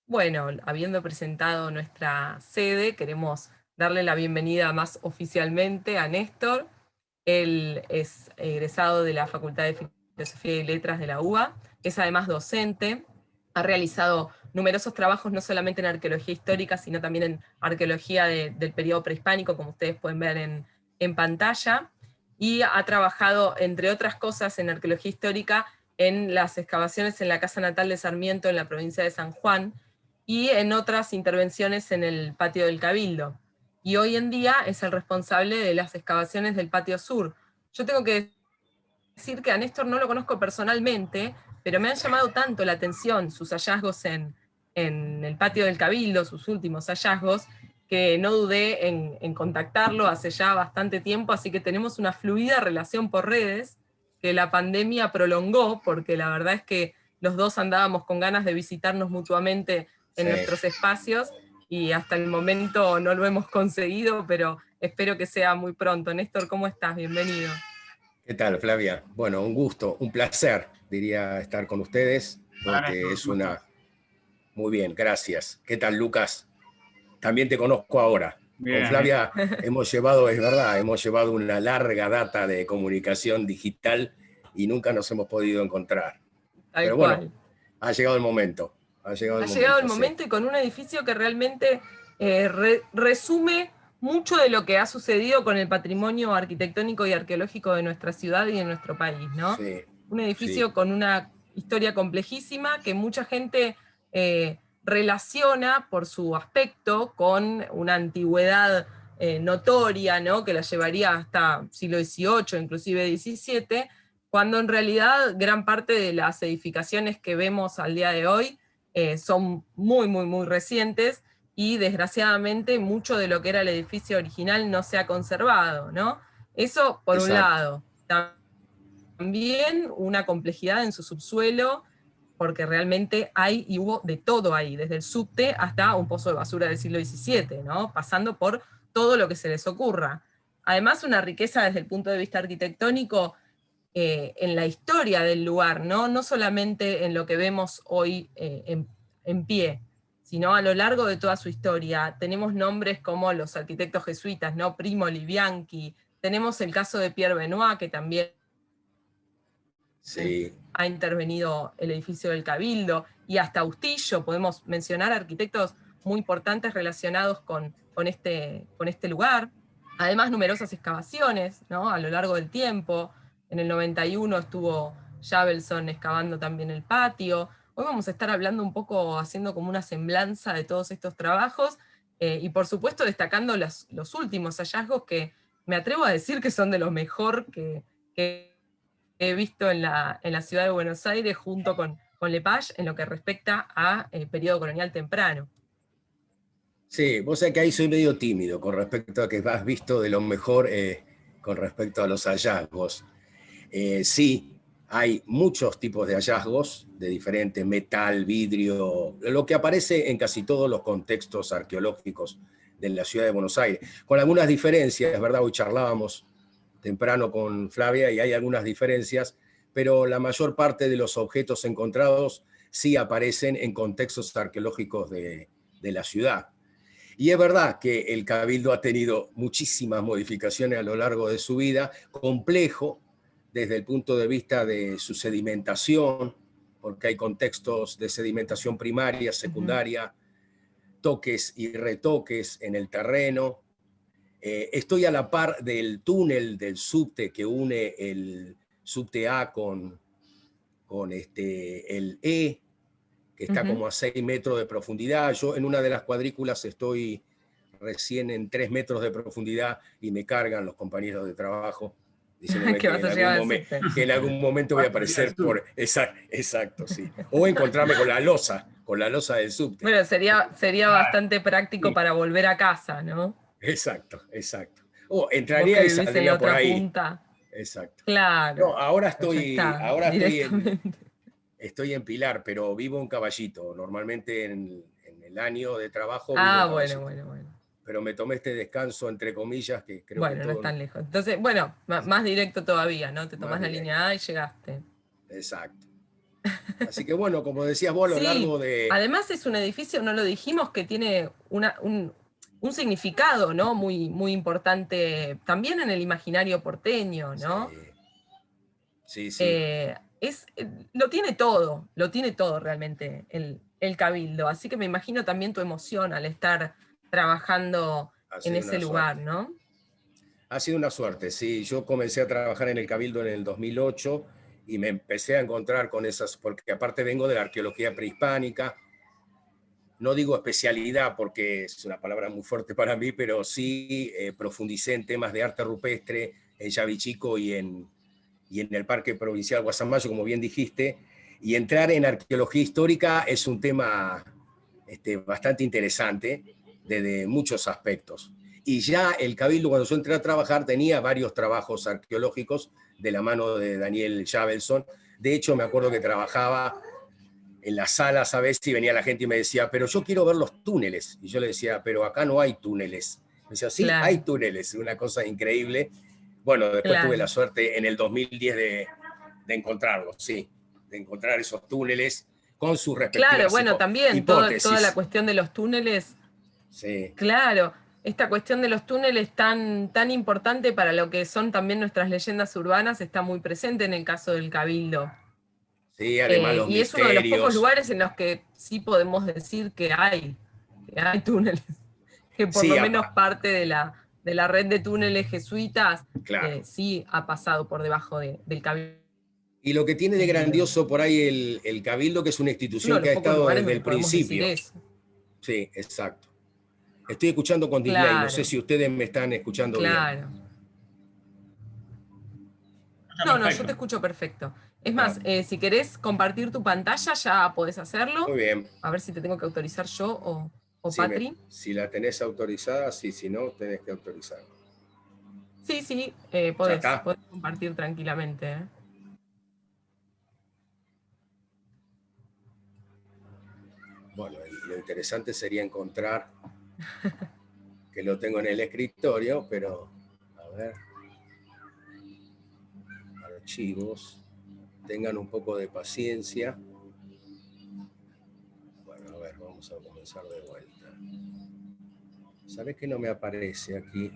Bueno, habiendo presentado nuestra sede, queremos darle la bienvenida más oficialmente a Néstor. Él es egresado de la Facultad de Filosofía y Letras de la UBA, es además docente, ha realizado numerosos trabajos no solamente en arqueología histórica, sino también en arqueología del periodo prehispánico, como ustedes pueden ver en pantalla, y ha trabajado, entre otras cosas, en arqueología histórica en las excavaciones en la casa natal de Sarmiento, en la provincia de San Juan, y en otras intervenciones en el patio del Cabildo. Y hoy en día es el responsable de las excavaciones del patio sur. Yo tengo que decir que a Néstor no lo conozco personalmente, pero me han llamado tanto la atención sus hallazgos en el patio del Cabildo, sus últimos hallazgos, que no dudé en contactarlo hace ya bastante tiempo, así que tenemos una fluida relación por redes que la pandemia prolongó, porque la verdad es que los dos andábamos con ganas de visitarnos mutuamente en Sí. nuestros espacios, y hasta el momento no lo hemos conseguido, pero espero que sea muy pronto. Néstor, ¿cómo estás? Bienvenido. ¿Qué tal, Flavia? Bueno, un gusto, un placer, diría, estar con ustedes, Hola porque Néstor, es ¿cómo una... estás? Muy bien, gracias. ¿Qué tal, Lucas? También te conozco ahora. Con Bien, bien. Flavia hemos llevado, es verdad, hemos llevado una larga data de comunicación digital y nunca nos hemos podido encontrar. Tal Pero bueno, cual. ha llegado el momento, ha llegado Ha el llegado el momento, sí. momento, y con un edificio que realmente resume mucho de lo que ha sucedido con el patrimonio arquitectónico y arqueológico de nuestra ciudad y de nuestro país, ¿no? Sí, Un sí, edificio con una historia complejísima que mucha gente relaciona por su aspecto con una antigüedad notoria, ¿no? Que la llevaría hasta siglo XVIII, inclusive XVII, cuando en realidad gran parte de las edificaciones que vemos al día de hoy son muy, muy, muy recientes, y desgraciadamente mucho de lo que era el edificio original no se ha conservado, ¿no? Eso por un exacto. lado. También una complejidad en su subsuelo, porque realmente hay y hubo de todo ahí, desde el subte hasta un pozo de basura del siglo XVII, ¿no? Pasando por todo lo que se les ocurra. Además, una riqueza desde el punto de vista arquitectónico en la historia del lugar, ¿no? No solamente en lo que vemos hoy en pie, sino a lo largo de toda su historia. Tenemos nombres como los arquitectos jesuitas, ¿no? Primo Libianchi, tenemos el caso de Pierre Benoit, que también Sí, ha intervenido el edificio del Cabildo, y hasta Bustillo, podemos mencionar arquitectos muy importantes relacionados con este lugar. Además, numerosas excavaciones, ¿no? A lo largo del tiempo. En el 91 estuvo Javelson excavando también el patio. Hoy vamos a estar hablando un poco, haciendo como una semblanza de todos estos trabajos, y por supuesto destacando los últimos hallazgos que me atrevo a decir que son de lo mejor que he visto en la ciudad de Buenos Aires, junto con Lepage, en lo que respecta a periodo colonial temprano. sí, vos sabés que ahí soy medio tímido con respecto a que has visto de lo mejor con respecto a los hallazgos. Sí, hay muchos tipos de hallazgos de diferente metal, vidrio, lo que aparece en casi todos los contextos arqueológicos de la ciudad de Buenos Aires, con algunas diferencias, ¿verdad? Hoy charlábamos temprano con Flavia y hay algunas diferencias, pero la mayor parte de los objetos encontrados sí aparecen en contextos arqueológicos de la ciudad. Y es verdad que el Cabildo ha tenido muchísimas modificaciones a lo largo de su vida, complejo desde el punto de vista de su sedimentación, porque hay contextos de sedimentación primaria, Ujú. secundaria, toques y retoques en el terreno. Estoy a la par del túnel del subte que une el subte A con el E, que está Ujú. como a 6 metros de profundidad. Yo en una de las cuadrículas estoy recién en 3 metros de profundidad y me cargan los compañeros de trabajo diciéndome Que vas a llegar al subte. que en algún momento voy a Vas a ir al aparecer sur. por... Exacto, sí. O encontrarme con la losa del subte. Bueno, sería Claro, bastante práctico Sí, para volver a casa, ¿no? exacto, exacto. O Vos que entraría y vivís en la saldría por otra ahí. punta. Exacto. Claro, No, ya está, ahora directamente. estoy en Pilar, pero vivo en Caballito. Normalmente en el año de trabajo vivo en Ah, bueno, Caballito. bueno, bueno. Pero me tomé este descanso, entre comillas, que creo que Bueno, no es todo tan lejos. Entonces, bueno, más directo todavía, ¿no? Te más tomás la directo. línea A y llegaste. Exacto. Así que bueno, como decías vos, a lo Sí, largo de... además es un edificio, no lo dijimos, que tiene un significado, ¿no? Muy, muy importante también en el imaginario porteño, ¿no? Sí, sí, sí. Lo tiene todo realmente el Cabildo, así que me imagino también tu emoción al estar trabajando Ha en sido ese una lugar, suerte. ¿no? Ha sido una suerte, sí. Yo comencé a trabajar en el Cabildo en el 2008 y me empecé a encontrar con esas, porque aparte vengo de la arqueología prehispánica, no digo especialidad porque es una palabra muy fuerte para mí, pero sí profundicé en temas de arte rupestre en Yavichico y en el Parque Provincial Guasamayo, como bien dijiste, y entrar en arqueología histórica es un tema bastante interesante desde muchos aspectos. Y ya el Cabildo, cuando yo entré a trabajar, tenía varios trabajos arqueológicos de la mano de Daniel Javelson. De hecho, me acuerdo que trabajaba en las salas a veces y venía la gente y me decía, pero yo quiero ver los túneles. Y yo le decía, pero acá no hay túneles. Me decía, sí, hay Claro, túneles, una cosa increíble. Bueno, después tuve la claro. suerte en el 2010 de encontrarlos, sí, de encontrar esos túneles con sus Claro, respectivas bueno, también toda la hipótesis. cuestión de los túneles. Sí, Claro, esta cuestión de los túneles tan importante para lo que son también nuestras leyendas urbanas está muy presente en el caso del Cabildo. sí, además los Y es uno de los pocos misterios. lugares en los que sí podemos decir que hay túneles, que por Sí, lo menos parte de la red de túneles jesuitas claro. sí ha pasado por debajo del Cabildo. Y lo que tiene de grandioso por ahí el Cabildo, que es una Es uno institución de que los ha pocos estado lugares desde donde el podemos decir principio. eso. Sí, exacto. Estoy escuchando con delay, no sé Claro, si ustedes me están escuchando bien. claro. Está No, no, yo te perfecto. escucho perfecto. Es Ah, más, si querés compartir tu pantalla, ya podés muy hacerlo. bien. A ver si te tengo que autorizar yo o Si, Patri. si la tenés autorizada, sí, si no, tenés que autorizar. Sí, sí, ¿Ya podés está? compartir tranquilamente. Bueno, lo interesante sería encontrar que lo tengo en el escritorio, pero a ver, archivos, tengan un poco de paciencia. Bueno, a ver, vamos a comenzar de vuelta. ¿Sabés que no me aparece aquí?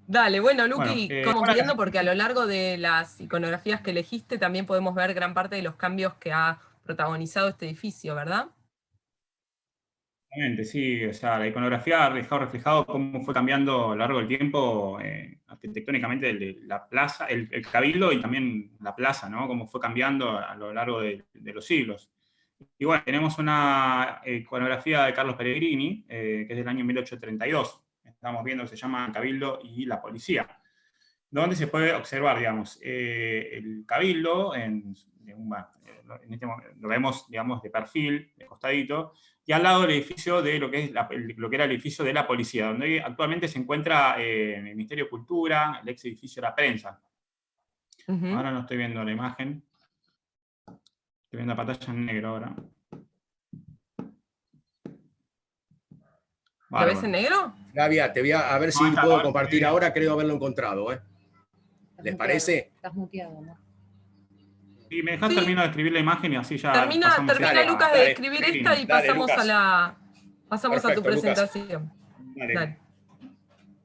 Dale, bueno, Bueno, Luqui, vamos ahora viendo porque a lo largo de las iconografías que elegiste también podemos ver gran parte de los cambios que ha protagonizado este edificio, ¿verdad? exactamente, sí, o sea, la iconografía ha dejado reflejado cómo fue cambiando a lo largo del tiempo arquitectónicamente la plaza, el cabildo y también la plaza, ¿no? Cómo fue cambiando a lo largo de los siglos. Y bueno, tenemos una iconografía de Carlos Pellegrini, que es del año 1832. Estamos viendo que se llama El Cabildo y la Policía, donde se puede observar, digamos, el cabildo, en este momento, lo vemos, digamos, de perfil, de costadito, y al lado el edificio de lo que, lo que era el edificio de la policía, donde actualmente se encuentra el Ministerio de Cultura, el ex edificio de la prensa. Ujú. Ahora no estoy viendo la imagen, estoy viendo la pantalla en negro ahora. ¿Lo ves en Bárbaro. negro? Flavia, te voy a ver No, ahí si está, puedo ahora se ve compartir bien. ahora, creo haberlo encontrado, ¿eh? ¿Les parece? Estás muteado, amor. Y me dejas Sí, terminar de escribir la imagen y así ya termina, pasamos termina Dale, Lucas a de dale, escribir esta Pellegrini. y dale, pasamos Lucas. pasamos a tu Perfecto, Lucas. presentación. Dale. Dale.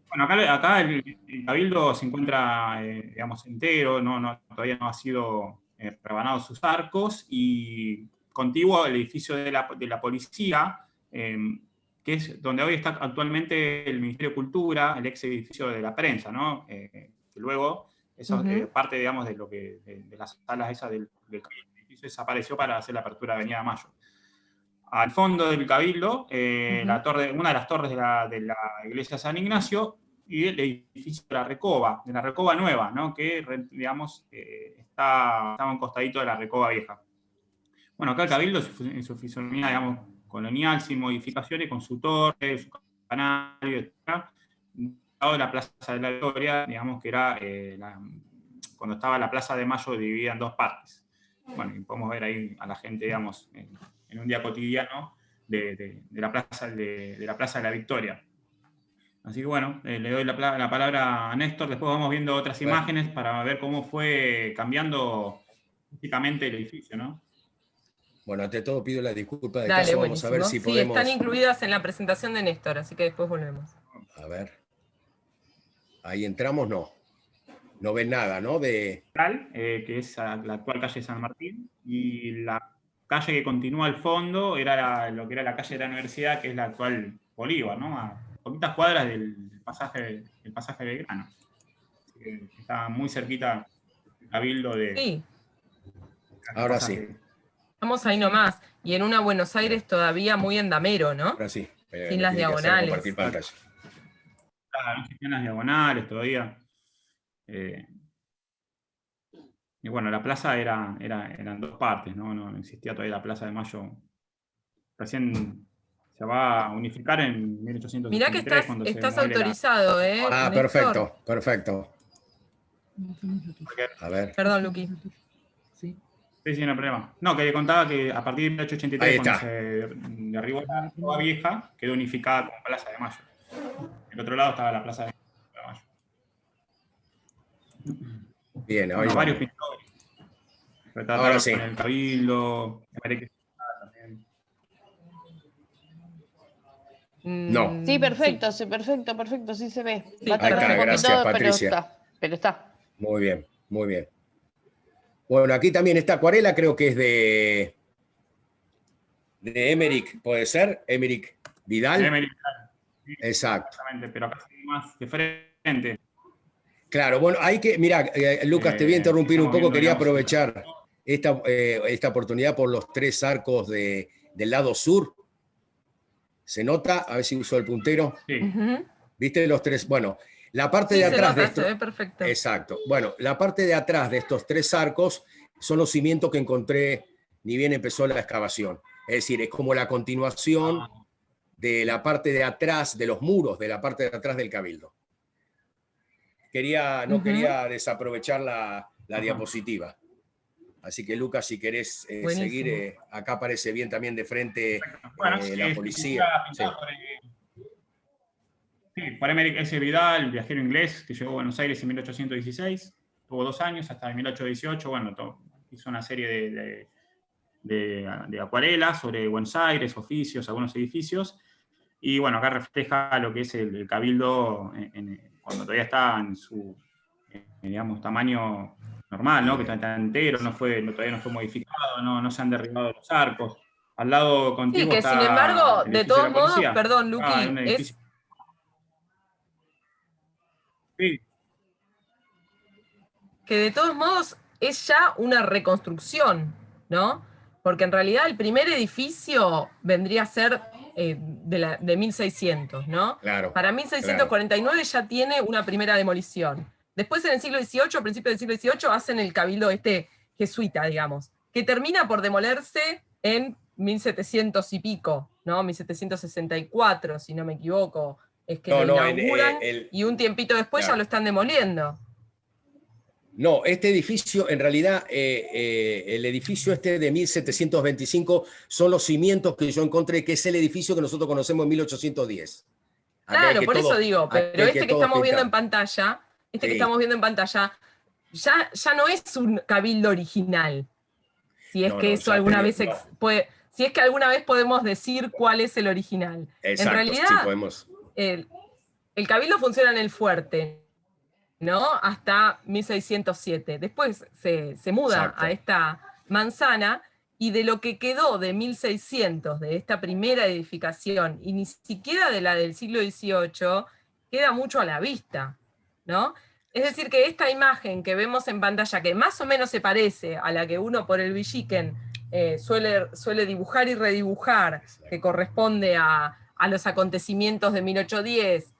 Bueno, acá el cabildo se encuentra, digamos, entero, todavía no ha sido rebanado sus arcos, y contiguo al edificio de la policía, que es donde hoy está actualmente el Ministerio de Cultura, el ex edificio de la prensa, ¿no? Que luego, eso Ujú. parte, digamos, de las salas esas del edificio desapareció para hacer la apertura de Avenida Mayo. Al fondo del cabildo, Ujú. una de las torres de la iglesia San Ignacio, y el edificio de la Recoba Nueva, ¿no? Que, digamos, estaba a un costadito de la Recoba Vieja. Bueno, acá el cabildo en su fisonomía, digamos, colonial, sin modificaciones, con su torre, su campanario, etc. Al lado de la Plaza de la Victoria, digamos, que era cuando estaba la Plaza de Mayo dividida en dos partes. Bueno, y podemos ver ahí a la gente, digamos, en un día cotidiano de la Plaza de la Victoria. Así que bueno, le doy la palabra a Néstor, después vamos viendo otras Bueno, imágenes para ver cómo fue cambiando físicamente el edificio, ¿no? Bueno, ante todo pido la disculpa de Dale, caso, vamos a ver buenísimo. si Sí, podemos... están incluidas en la presentación de Néstor, así que después volvemos. A ver. Ahí entramos, no. No ven nada, ¿no? Que es la actual calle San Martín, y la calle que continúa al fondo era lo que era la calle de la Universidad, que es la actual Bolívar, ¿no? A poquitas cuadras del pasaje Belgrano. Así que está muy cerquita el Cabildo de... Sí, Ahora sí. estamos ahí nomás. Y en una Buenos Aires todavía muy en Damero, ¿no? Ahora sí. Sin Me las tiene que hacer diagonales. compartir pantalla. No existían las diagonales todavía. Y bueno, la plaza eran dos partes, ¿no? No existía todavía la Plaza de Mayo. Recién se va a unificar en 1883. Mirá que cuando se estás demole autorizado, ¿eh? Ah, Néstor. perfecto. A ver. Perdón, Luqui. Sí, no hay problema. No, que le contaba que a partir de 1883, Ahí cuando está. se derribó la Rua Vieja, quedó unificada con Plaza de Mayo. El otro lado estaba la Plaza de Mayo. Bien, Bueno, ahí varios vamos. pintores Ahora retrataron sí. en el Cabildo. También. No. Sí, perfecto, sí se ve. Sí, Va a tardar Ahí está, un poquito, gracias, Patricia. pero está. Muy bien, muy bien. Bueno, aquí también esta acuarela, creo que es de Emerick, ¿puede ser? Emerick Vidal. Emerick, Exacto. exactamente, pero acá es más de frente. Claro, bueno, hay que, mira, Lucas, te voy a interrumpir un poco, quería aprovechar esta oportunidad por los tres arcos del lado sur. ¿Se nota? A ver si uso el puntero. Sí. ¿Viste los tres? Bueno, la parte Sí, de se atrás nota, de esto. se ve perfecto. Exacto. Bueno, la parte de atrás de estos tres arcos son los cimientos que encontré ni bien empezó la excavación. Es decir, es como la continuación de la parte de atrás, de los muros, de la parte de atrás del Cabildo. No quería desaprovechar la diapositiva. Así que, Lucas, si querés seguir, acá aparece bien también de frente la policía. Por Emerick S. Vidal, viajero inglés, que llegó a Buenos Aires en 1816. Tuvo 2 años, hasta 1818. Bueno, hizo una serie de acuarelas sobre Buenos Aires, oficios, algunos edificios. Y bueno, acá refleja lo que es el Cabildo cuando todavía está en su, digamos, tamaño normal, ¿no? Que está entero, todavía no fue modificado, no se han derribado los arcos. Al lado contiguo Sí, que sin embargo, de todos modos, perdón, Luqui, es... Sí. Que de todos modos es ya una reconstrucción, ¿no? Porque en realidad el primer edificio vendría a ser de 1600, ¿no? Claro. Para 1649 ya tiene una primera demolición. Después en el siglo XVIII, a principios del siglo XVIII, hacen el cabildo jesuita, digamos, que termina por demolerse en 1700 y pico, ¿no? 1764, si no me equivoco, es que lo inauguran, y un tiempito después ya lo están demoliendo. No, este edificio, en realidad, el edificio de 1725 son los cimientos que yo encontré, que es el edificio que nosotros conocemos en 1810. Claro, por eso digo, pero este que estamos viendo en pantalla, ya no es un cabildo original. Si es que eso alguna vez si es que alguna vez podemos decir cuál es el original. Exacto, en realidad, sí podemos. El cabildo funciona en el fuerte, ¿no? Hasta 1607. Después se muda a esta manzana, y de lo que quedó de 1600, de esta primera edificación, y ni siquiera de la del siglo XVIII, queda mucho a la vista, ¿no? Es decir, que esta imagen que vemos en pantalla, que más o menos se parece a la que uno por el Villiquen suele dibujar y redibujar, que corresponde a los acontecimientos de 1810,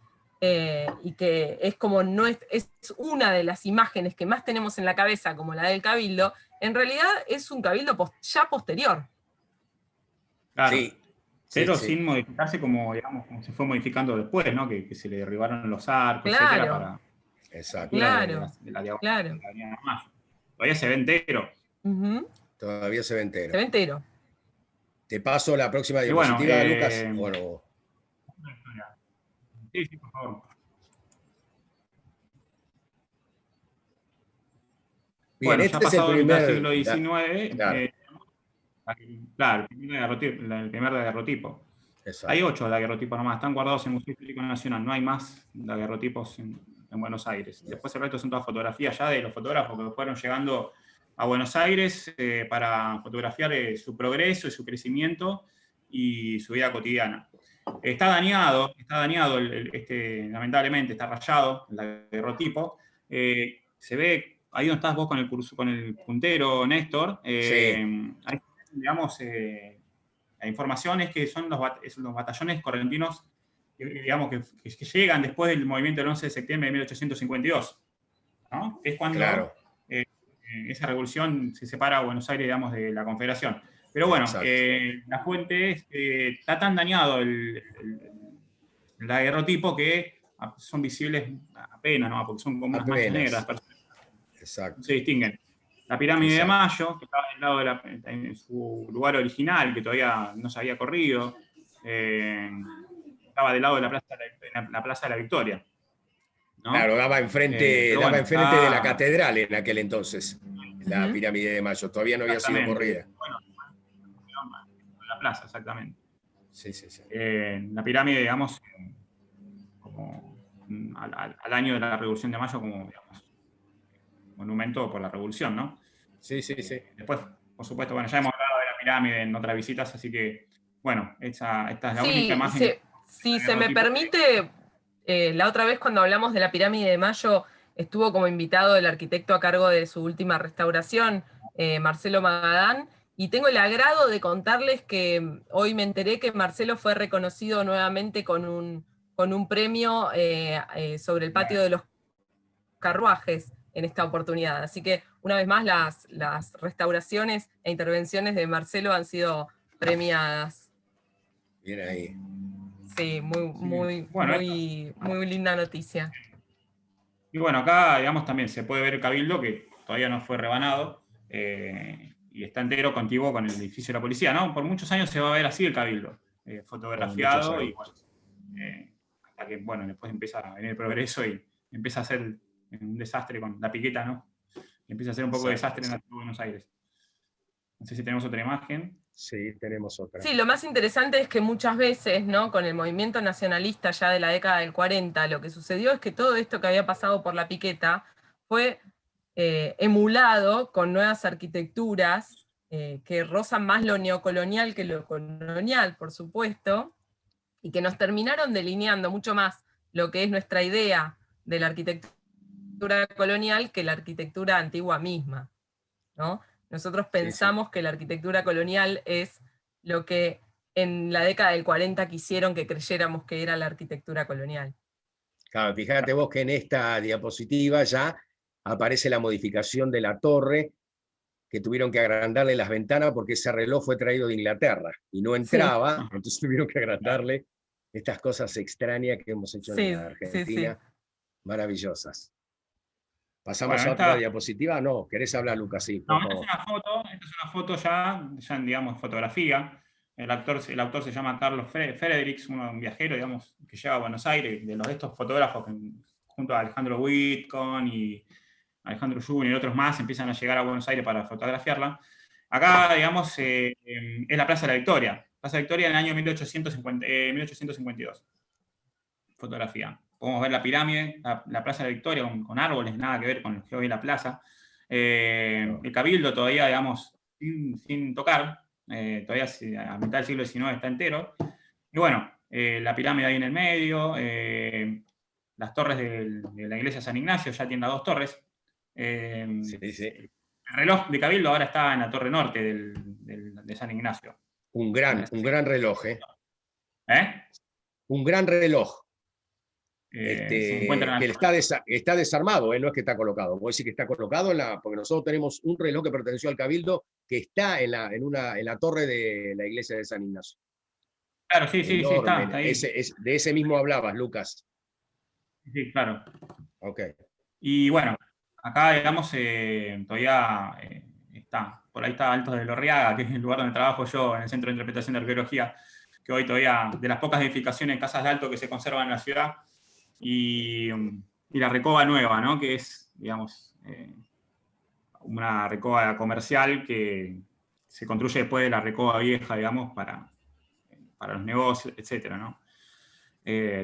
y que es como es una de las imágenes que más tenemos en la cabeza, como la del cabildo, en realidad es un cabildo ya posterior. Claro. Sí, pero sin modificarse como se fue modificando después, ¿no? Que se le derribaron los arcos, etcétera, para... Exacto. Claro, claro. Todavía se ve entero. Todavía se ve entero. Se ve entero. ¿Te paso la próxima diapositiva, Lucas? Bueno. Sí, por favor. Bien, bueno, ya este es el pasado el primer... siglo XIX, Claro, claro, el primer daguerrotipo. exacto. Hay 8 daguerrotipos nomás, están guardados en el Museo Histórico Nacional, no hay más daguerrotipos en Buenos Aires. Después el resto son todas fotografías ya de los fotógrafos que fueron llegando a Buenos Aires para fotografiar su progreso y su crecimiento y su vida cotidiana. Está dañado, lamentablemente está rayado el daguerrotipo. Se ve, ahí donde estás vos con el puntero, Néstor, Sí. hay, digamos, la información es que son los batallones correntinos digamos, que llegan después del movimiento del 11 de septiembre de 1852, ¿no? Que es cuando Claro, esa revolución se separa a Buenos Aires, digamos, de la Confederación. Pero bueno, exacto. la fuente está tan dañado el daguerrotipo que son visibles apenas, ¿no? Porque son como unas manchas negras, Apenas. las personas no Exacto, se distinguen. La pirámide de exacto. Mayo, que estaba del lado en su lugar original, que todavía no se había corrido, estaba del lado de la Plaza de la Victoria, Claro, ¿no? Pero daba bueno, enfrente de la está catedral en aquel entonces, la Ujú. pirámide de Mayo. Todavía no había sido exactamente, corrida. bueno, la plaza, exactamente. Sí, sí, sí. La pirámide, digamos, como al año de la Revolución de Mayo, como, digamos, monumento por la Revolución, ¿no? Sí, sí, sí. Después, por supuesto, bueno, ya hemos hablado de la pirámide en otras visitas, así que, bueno, esta es la única Sí, imagen si se me tipo que... permite, la otra vez cuando hablamos de la pirámide de Mayo, estuvo como invitado el arquitecto a cargo de su última restauración, Marcelo Magadán, y tengo el agrado de contarles que hoy me enteré que Marcelo fue reconocido nuevamente con un premio sobre el patio de los carruajes en esta oportunidad. Así que, una vez más, las restauraciones e intervenciones de Marcelo han sido premiadas. Bien ahí. Sí, muy, Sí. muy, Bueno, muy, muy linda noticia. y bueno, acá, digamos, también se puede ver el Cabildo, que todavía no fue rebanado, y está entero contiguo con el edificio de la policía, ¿no? Por muchos años se va a ver así el Cabildo, Por muchos fotografiado, y bueno, años. hasta que, bueno, después empieza a venir el progreso y empieza a ser un desastre con la piqueta, ¿no? Y empieza a ser un poco de Exacto. desastre en la ciudad de Buenos Aires. No sé si tenemos otra imagen. Sí, tenemos otra. Sí, lo más interesante es que muchas veces, ¿no? Con el movimiento nacionalista ya de la década del 40, lo que sucedió es que todo esto que había pasado por la piqueta fue emulado con nuevas arquitecturas que rozan más lo neocolonial que lo colonial, por supuesto, y que nos terminaron delineando mucho más lo que es nuestra idea de la arquitectura colonial que la arquitectura antigua misma, ¿no? Nosotros Sí, sí. pensamos que la arquitectura colonial es lo que en la década del 40 quisieron que creyéramos que era la arquitectura colonial. Claro, fíjate vos que en esta diapositiva ya aparece la modificación de la torre, que tuvieron que agrandarle las ventanas porque ese reloj fue traído de Inglaterra y no Sí, entraba, Ajá, entonces tuvieron que claro. agrandarle estas cosas extrañas que hemos hecho en sí, la sí, sí. Argentina, maravillosas. ¿Pasamos Bueno, a otra esta, diapositiva? No, ¿querés hablar, Lucas? Sí, no, por favor. esta es una foto ya digamos, fotografía. El autor se llama Carlos Fredericks, un viajero, digamos, que llega a Buenos Aires, de estos fotógrafos que, junto a Alejandro Whitcomb y Alejandro Junior y otros más, empiezan a llegar a Buenos Aires para fotografiarla. Acá, digamos, es la Plaza de la Victoria. Plaza de la Victoria en el año 1852. Fotografía. Podemos ver la pirámide, la Plaza de la Victoria con árboles, nada que ver con lo que hoy es la plaza. No. El Cabildo todavía, digamos, sin tocar, todavía a mitad del siglo XIX está entero. Y bueno, la pirámide ahí en el medio, las torres de la iglesia de San Ignacio, ya tienen las 2 torres. Sí, sí. El reloj de Cabildo ahora está en la torre norte de San Ignacio. Un gran reloj, ¿eh? ¿Eh? Un gran reloj. Se encuentra en Que la está desarmado, no es que está colocado. Voy a decir que está colocado porque nosotros tenemos un reloj que perteneció al Cabildo que está en la torre de la iglesia de San Ignacio. Claro, sí, sí, sí, Enorme. está ahí. De ese mismo hablabas, Lucas. Sí, claro. Ok. Y bueno, acá, digamos, todavía está, por ahí está Altos de Lorriaga, que es el lugar donde trabajo yo, en el Centro de Interpretación de Arqueología, que hoy todavía, de las pocas edificaciones, casas de alto que se conservan en la ciudad, y la Recoba Nueva, ¿no? Que es, digamos, una recoba comercial que se construye después de la recoba vieja, digamos, para los negocios, etcétera, ¿no?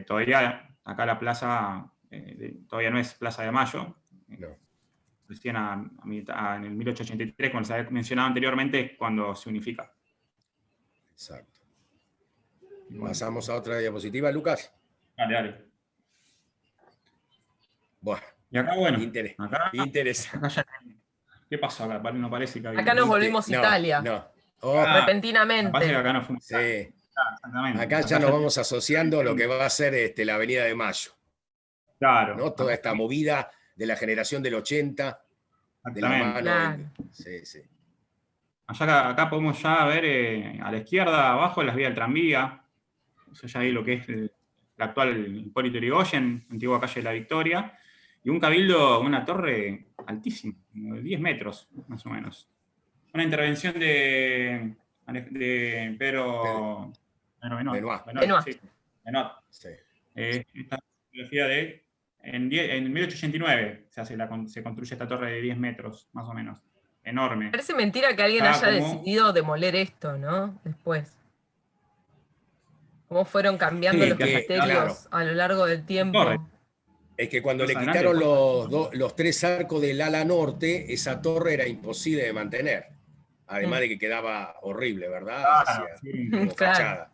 Todavía acá la plaza todavía no es Plaza de Mayo. No. Recién en el 1883, como les había mencionado anteriormente, es cuando se unifica. Exacto. Bueno. Pasamos a otra diapositiva, Lucas. Dale. Bueno, Y acá, bueno, interesante. acá ya, ¿qué pasó acá? No parece que había... Acá nos volvimos Italia. No. Oh, repentinamente. Parece que acá no fue. sí. Exactamente. Acá ya nos vamos asociando a lo que va a ser la Avenida de Mayo. Claro. ¿No? Toda esta movida de la generación del 80, de la mano. Claro. Sí. Acá podemos ya ver a la izquierda, abajo, las vías del tranvía. Eso ya ahí lo que es el actual Hipólito Yrigoyen, antigua calle de la Victoria. Y un cabildo, una torre altísima, como de 10 metros, más o menos. Una intervención de Pedro Benoit. Sí. Esta fotografía en 1889 se construye esta torre de 10 metros, más o menos. Enorme. Parece mentira que alguien haya decidido demoler esto, ¿no? Después. Cómo fueron cambiando los criterios a lo largo del tiempo. Es que cuando le quitaron los 3 arcos del ala norte, esa torre era imposible de mantener. Además de que quedaba horrible, ¿verdad? Como fachada.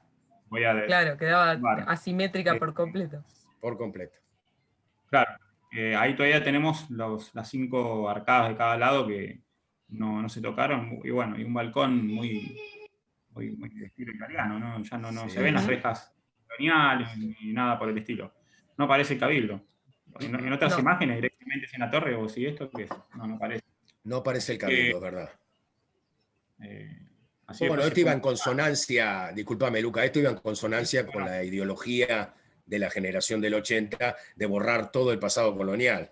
Claro, quedaba asimétrica por completo. Por completo. Claro. Ahí todavía tenemos las 5 arcadas de cada lado que no se tocaron. Y bueno, y un balcón muy de estilo italiano, ¿no? Ya no se ven las rejas coloniales ni nada por el estilo. No parece el cabildo. En otras imágenes directamente es en la torre, o si esto, ¿qué es? No parece. No parece el cabildo, ¿verdad? Bueno, esto iba en consonancia, discúlpame Luca, esto iba en consonancia con la ideología de la generación del 80 de borrar todo el pasado colonial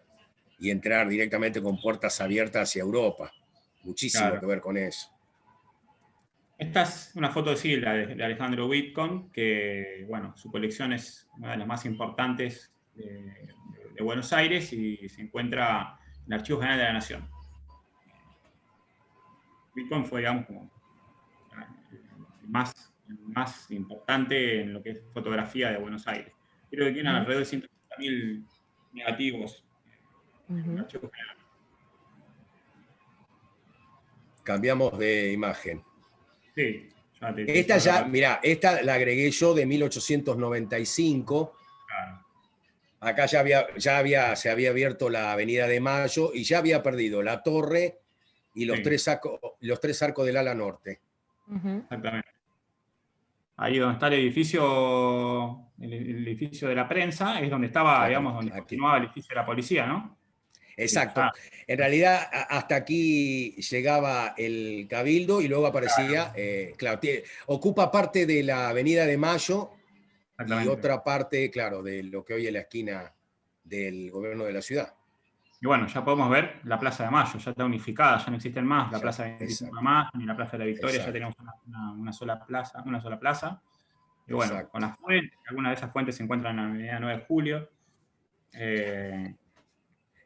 y entrar directamente con puertas abiertas hacia Europa. Muchísimo que ver con eso. Esta es una foto de Alejandro Whitcomb, que, bueno, su colección es una de las más importantes de Buenos Aires y se encuentra en el Archivo General de la Nación. Whitcomb fue, digamos, como el más importante en lo que es fotografía de Buenos Aires. Creo que tiene alrededor de 150.000 negativos en el Archivo General. Cambiamos de imagen. Sí. Esta la agregué yo de 1895. Claro. Acá se había abierto la Avenida de Mayo y ya había perdido la torre y los 3 arcos del ala norte. Exactamente. Ahí donde está el edificio de la prensa, es donde estaba, digamos, donde continuaba el edificio de la policía, ¿no? Exacto. En realidad, hasta aquí llegaba el Cabildo y luego aparecía, ocupa parte de la Avenida de Mayo y otra parte, claro, de lo que hoy es la esquina del gobierno de la ciudad. Y bueno, ya podemos ver la Plaza de Mayo, ya está unificada, ya no existen más la Plaza de 25 de Mayo ni la Plaza de la Victoria, ya tenemos una sola plaza. Y bueno, con las fuentes, algunas de esas fuentes se encuentran en la Avenida 9 de Julio.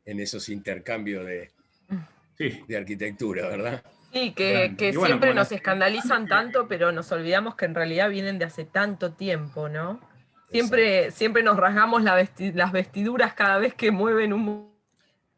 En esos intercambios de arquitectura, ¿verdad? Sí, que bueno, siempre nos escandalizan tanto, pero nos olvidamos que en realidad vienen de hace tanto tiempo, ¿no? Siempre nos rasgamos las vestiduras cada vez que mueven un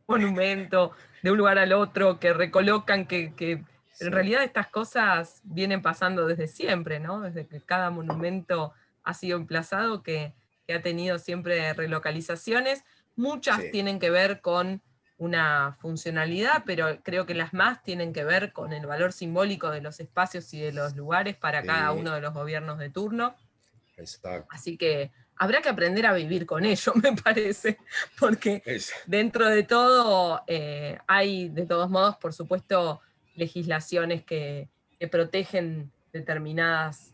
monumento de un lugar al otro, que recolocan, que en realidad estas cosas vienen pasando desde siempre, ¿no? Desde que cada monumento ha sido emplazado, que ha tenido siempre relocalizaciones. Muchas tienen que ver con una funcionalidad, pero creo que las más tienen que ver con el valor simbólico de los espacios y de los lugares para cada uno de los gobiernos de turno. Exacto. Así que habrá que aprender a vivir con ello, me parece, porque dentro de todo hay, de todos modos, por supuesto, legislaciones que protegen determinados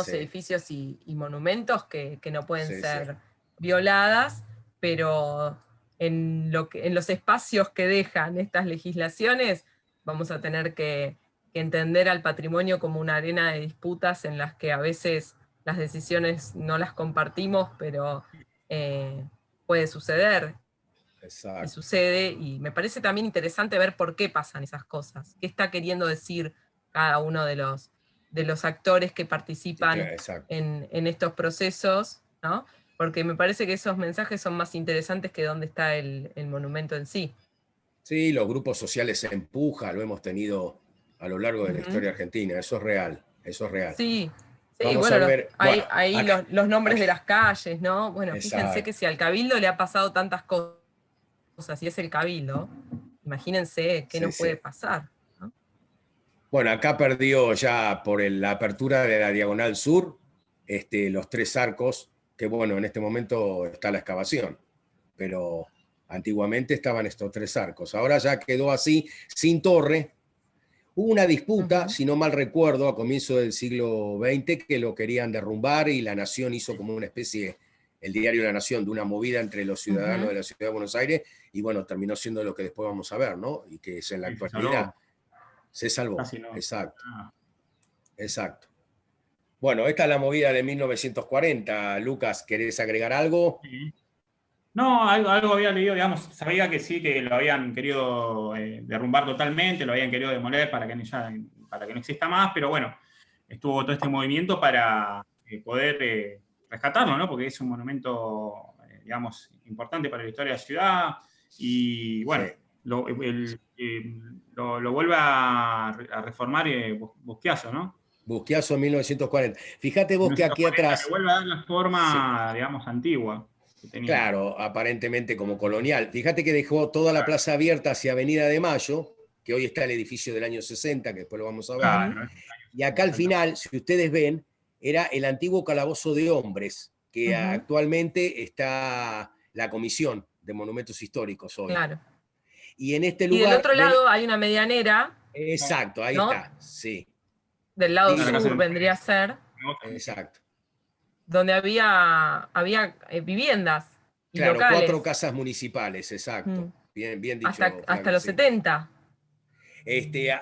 edificios y monumentos que no pueden ser violadas, pero en los espacios que dejan estas legislaciones vamos a tener que entender al patrimonio como una arena de disputas en las que a veces las decisiones no las compartimos, pero puede suceder. Exacto. sucede, y me parece también interesante ver por qué pasan esas cosas, qué está queriendo decir cada uno de los actores que participan Exacto. en estos procesos, ¿no? Porque me parece que esos mensajes son más interesantes que dónde está el monumento en sí. Sí, los grupos sociales se empujan, lo hemos tenido a lo largo de la historia argentina, eso es real, eso es real. Sí, sí, Vamos bueno, a ver, bueno, ahí acá, los nombres de acá, las calles, ¿no? Bueno, fíjense que exacto, si al Cabildo le ha pasado tantas cosas, y es el Cabildo, imagínense qué sí, nos puede sí. pasar, ¿no? Bueno, acá perdió ya por la apertura de la Diagonal Sur, los 3 arcos, que bueno, en este momento está la excavación, pero antiguamente estaban estos 3 arcos. Ahora ya quedó así, sin torre. Hubo una disputa, si no mal recuerdo, a comienzos del siglo XX, que lo querían derrumbar y la Nación hizo como una especie, el diario La Nación, de una movida entre los ciudadanos de la Ciudad de Buenos Aires, y bueno, terminó siendo lo que después vamos a ver, ¿no? Y que es en la Sí, se actualidad. salvó. Se salvó, Casi no. exacto, Ah. exacto. Bueno, esta es la movida de 1940. Lucas, ¿querés agregar algo? Sí. No, algo había leído, digamos, sabía que sí, que lo habían querido derrumbar totalmente, lo habían querido demoler para que no exista más, pero bueno, estuvo todo este movimiento para poder rescatarlo, ¿no? Porque es un monumento, digamos, importante para la historia de la ciudad, y bueno, Sí. lo vuelve a reformar Busquiazo, ¿no? Busquiazo 1940. Fíjate vos que aquí 1940, le atrás, vuelve a dar la sí, forma, digamos, antigua que tenía. claro, aparentemente como colonial. Fíjate que dejó toda la Claro, plaza abierta hacia Avenida de Mayo, que hoy está el edificio del año 60, que después lo vamos a ver. claro, Y acá al final, si ustedes ven, era el antiguo calabozo de hombres, que actualmente está la Comisión de Monumentos Históricos hoy. Claro. Y en este Y del lugar, otro ven, lado hay una medianera, exacto, ahí ¿no? está, sí. Del lado la casa sur de vendría a mujeres. ser, Exacto. donde había viviendas y Claro, 4 locales, casas municipales, exacto. Bien, bien dicho, hasta Flavia, los sí. 70.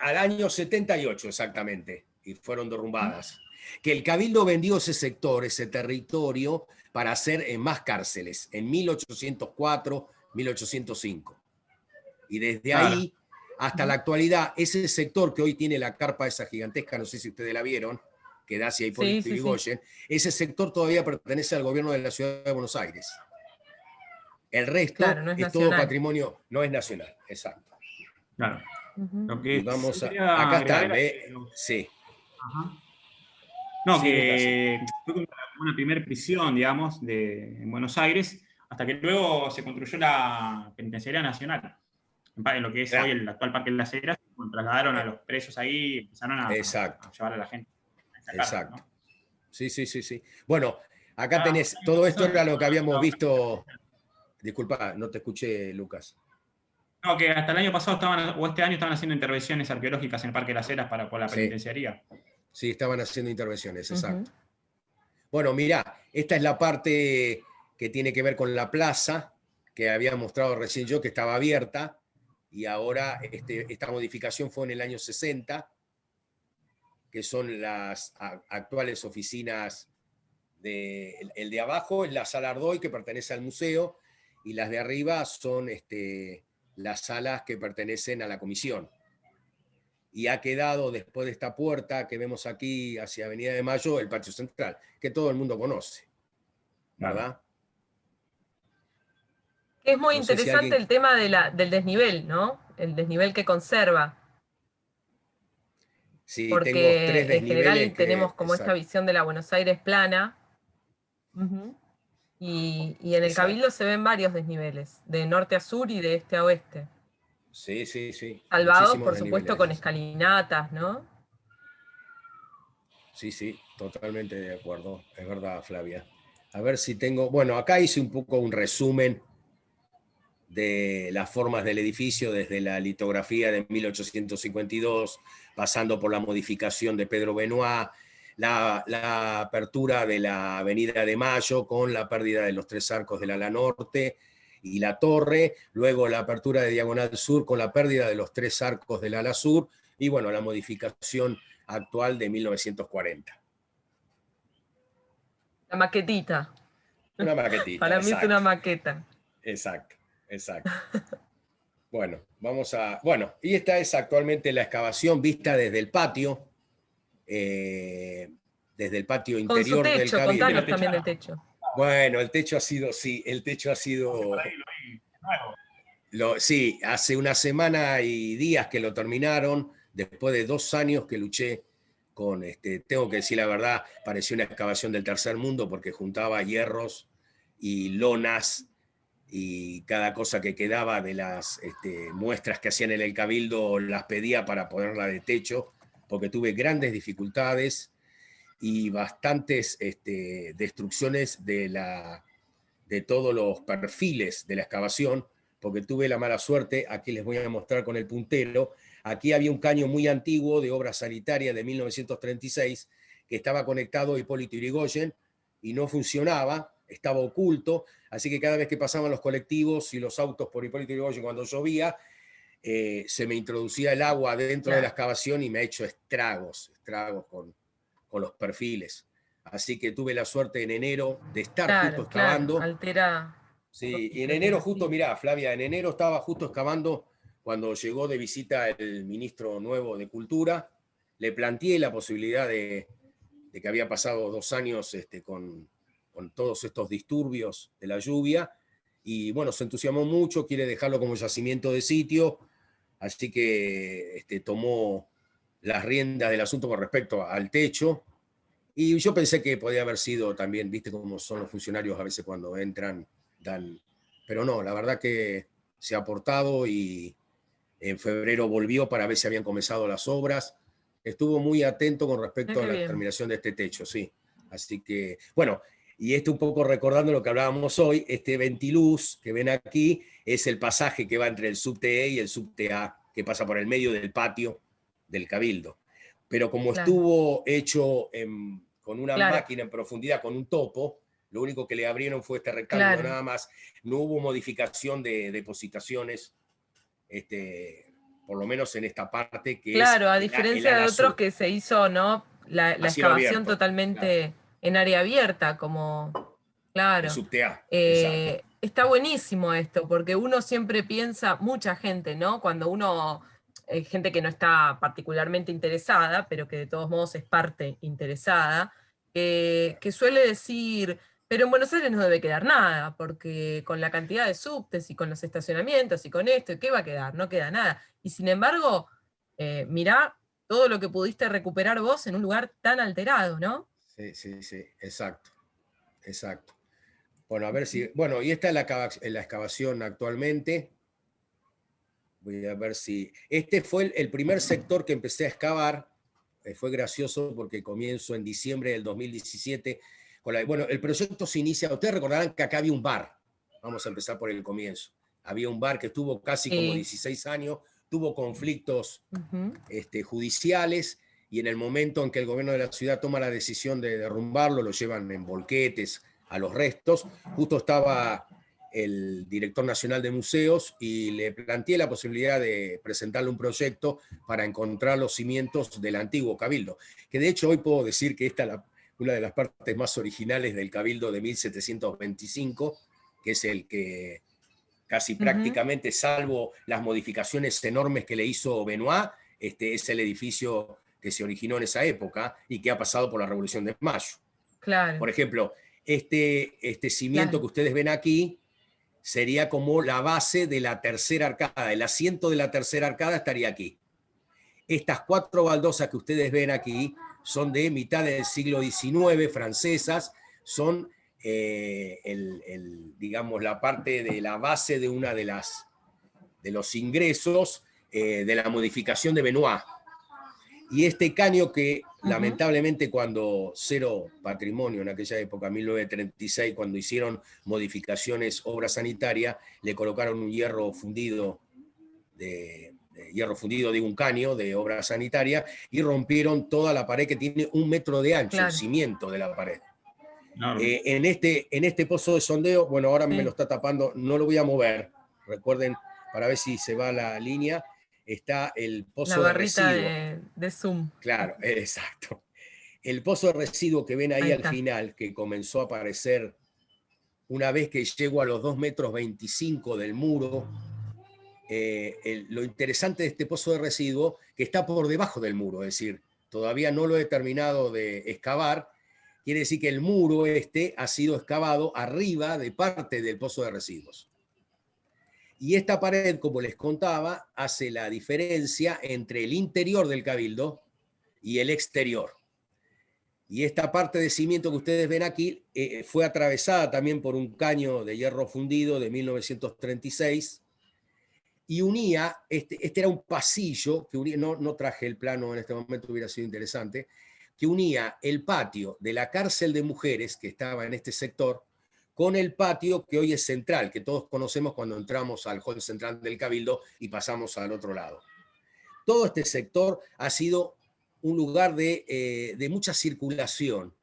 Al año 78 exactamente, y fueron derrumbadas. Que el Cabildo vendió ese sector, ese territorio, para hacer más cárceles, en 1804, 1805. Y desde Claro. ahí hasta la actualidad, ese sector que hoy tiene la carpa esa gigantesca, no sé si ustedes la vieron, que da hacia Sí, Hipólito sí, sí. Yrigoyen, ese sector todavía pertenece al gobierno de la Ciudad de Buenos Aires. El Claro, resto no es es todo nacional. patrimonio, no es nacional, exacto. Claro. Lo Y que sí vamos a. quería Acá agregar están, era ¿ve? que Sí, ajá. No, sí, Lucas, sí. que fue como una primera prisión, digamos, en Buenos Aires, hasta que luego se construyó la Penitenciaría Nacional. En lo que es hoy Claro, el actual Parque de las Heras, cuando trasladaron a eh, los presos ahí, empezaron exacto, a llevar a la gente a esa cárcel, exacto. ¿no? Sí, sí, sí, sí. Bueno, acá Ah, tenés, el año todo esto pasado era lo que habíamos estaba- visto. Disculpa, no te escuché, Lucas. no, que hasta el año pasado o este año estaban haciendo intervenciones arqueológicas en el Parque de las Heras por la Sí, penitenciaría. sí, estaban haciendo intervenciones, Ujú. exacto. Bueno, mirá, esta es la parte que tiene que ver con la plaza, que había mostrado recién yo, que estaba abierta, y ahora esta modificación fue en el año 60, que son las actuales oficinas el de abajo es la sala Ardoy, que pertenece al museo, y las de arriba son las salas que pertenecen a la comisión. Y ha quedado después de esta puerta que vemos aquí hacia Avenida de Mayo, el patio central, que todo el mundo conoce, Claro. ¿verdad? Es muy No sé si interesante alguien. el tema del desnivel, ¿no? El desnivel que conserva, Sí, tengo 3 porque en desniveles general tenemos que. como esta Exacto, visión de la Buenos Aires plana, y en el exacto. Cabildo se ven varios desniveles, de norte a sur y de este a oeste, Sí, sí, sí. salvados Muchísimos por supuesto desniveles. con escalinatas, ¿no? Sí, sí, totalmente de acuerdo. Es verdad, Flavia. A ver si tengo. Bueno, acá hice un poco un resumen de las formas del edificio desde la litografía de 1852, pasando por la modificación de Pedro Benoit, la apertura de la Avenida de Mayo con la pérdida de los 3 arcos del ala norte y la torre, luego la apertura de Diagonal Sur con la pérdida de los 3 arcos del ala sur y bueno, la modificación actual de 1940. La maquetita. Una maquetita, Para mí es una exacto, maqueta. exacto, exacto. Bueno, y esta es actualmente la excavación vista desde el patio Con su interior del techo, Cabildo. contanos también del techo. Bueno, el techo ha sido, sí, el techo ha sido... Sí, hace una semana y días que lo terminaron, después de 2 años que luché con, tengo que decir la verdad, parecía una excavación del tercer mundo porque juntaba hierros y lonas y cada cosa que quedaba de las muestras que hacían en el Cabildo las pedía para ponerla de techo, porque tuve grandes dificultades y bastantes destrucciones de todos los perfiles de la excavación, porque tuve la mala suerte, aquí les voy a mostrar con el puntero, aquí había un caño muy antiguo de obra sanitaria de 1936, que estaba conectado a Hipólito Yrigoyen y no funcionaba, estaba oculto, así que cada vez que pasaban los colectivos y los autos por Hipólito Yrigoyen cuando llovía, se me introducía el agua dentro de la excavación y me ha hecho estragos con los perfiles. Así que tuve la suerte en enero de estar justo excavando. Claro, altera. Sí, y en enero justo, mirá, Flavia, en enero estaba justo excavando cuando llegó de visita el ministro nuevo de Cultura. Le planteé la posibilidad de que había pasado 2 años con todos estos disturbios de la lluvia. Y bueno, se entusiasmó mucho, quiere dejarlo como yacimiento de sitio. Así que tomó las riendas del asunto con respecto al techo. Y yo pensé que podía haber sido también, viste cómo son los funcionarios a veces cuando entran, pero no, la verdad que se ha aportado y en febrero volvió para ver si habían comenzado las obras. Estuvo muy atento con respecto a la terminación de este techo, sí. Así que, bueno, y un poco recordando lo que hablábamos hoy, este Ventiluz que ven aquí es el pasaje que va entre el subte E y el subte A, que pasa por el medio del patio del Cabildo. Pero como estuvo hecho con una máquina en profundidad, con un topo, lo único que le abrieron fue este rectángulo nada más. No hubo modificación de depositaciones, por lo menos en esta parte que es a diferencia de otros que se hizo, ¿no? La excavación abierto, totalmente en área abierta, como... el subte A. Está buenísimo esto, porque uno siempre piensa, mucha gente, ¿no? Cuando uno... gente que no está particularmente interesada, pero que de todos modos es parte interesada, que suele decir, pero en Buenos Aires no debe quedar nada, porque con la cantidad de subtes y con los estacionamientos y con esto, ¿qué va a quedar? No queda nada. Y sin embargo, mirá todo lo que pudiste recuperar vos en un lugar tan alterado, ¿no? Sí, exacto. Bueno, a ver si... Bueno, y esta es la excavación actualmente. Voy a ver si... Este fue el primer sector que empecé a excavar. Fue gracioso porque comienzo en diciembre del 2017. Bueno, el proyecto se inicia... Ustedes recordarán que acá había un bar. Vamos a empezar por el comienzo. Había un bar que estuvo casi como 16 años. Tuvo conflictos judiciales. Y en el momento en que el gobierno de la ciudad toma la decisión de derrumbarlo, lo llevan en volquetes a los restos. Justo estaba el director nacional de museos y le planteé la posibilidad de presentarle un proyecto para encontrar los cimientos del antiguo Cabildo, que de hecho hoy puedo decir que esta es una de las partes más originales del Cabildo de 1725, que es el que casi prácticamente, salvo las modificaciones enormes que le hizo Benoit, es el edificio que se originó en esa época y que ha pasado por la Revolución de Mayo. Por ejemplo, este cimiento que ustedes ven aquí sería como la base de la tercera arcada. El asiento de la tercera arcada estaría aquí. Estas 4 baldosas que ustedes ven aquí son de mitad del siglo XIX, francesas, son digamos, la parte de la base de una de los ingresos de la modificación de Benoit. Y este caño que lamentablemente cuando cero patrimonio en aquella época, 1936, cuando hicieron modificaciones, obra sanitaria, le colocaron un hierro fundido de un caño de obra sanitaria y rompieron toda la pared que tiene 1 metro de ancho, el cimiento de la pared. En este pozo de sondeo, bueno, ahora me lo está tapando, no lo voy a mover, recuerden, para ver si se va la línea. Está el pozo de residuo. De zoom. Claro, exacto. El pozo de residuo que ven ahí al final, que comenzó a aparecer una vez que llego a los 2,25 metros del muro, lo interesante de este pozo de residuo, que está por debajo del muro, es decir, todavía no lo he terminado de excavar, quiere decir que el muro ha sido excavado arriba de parte del pozo de residuos. Y esta pared, como les contaba, hace la diferencia entre el interior del cabildo y el exterior. Y esta parte de cimiento que ustedes ven aquí fue atravesada también por un caño de hierro fundido de 1936, y unía, este era un pasillo, que unía, no traje el plano en este momento, hubiera sido interesante, que unía el patio de la cárcel de mujeres, que estaba en este sector, con el patio que hoy es central, que todos conocemos cuando entramos al hall central del Cabildo y pasamos al otro lado. Todo este sector ha sido un lugar de mucha circulación.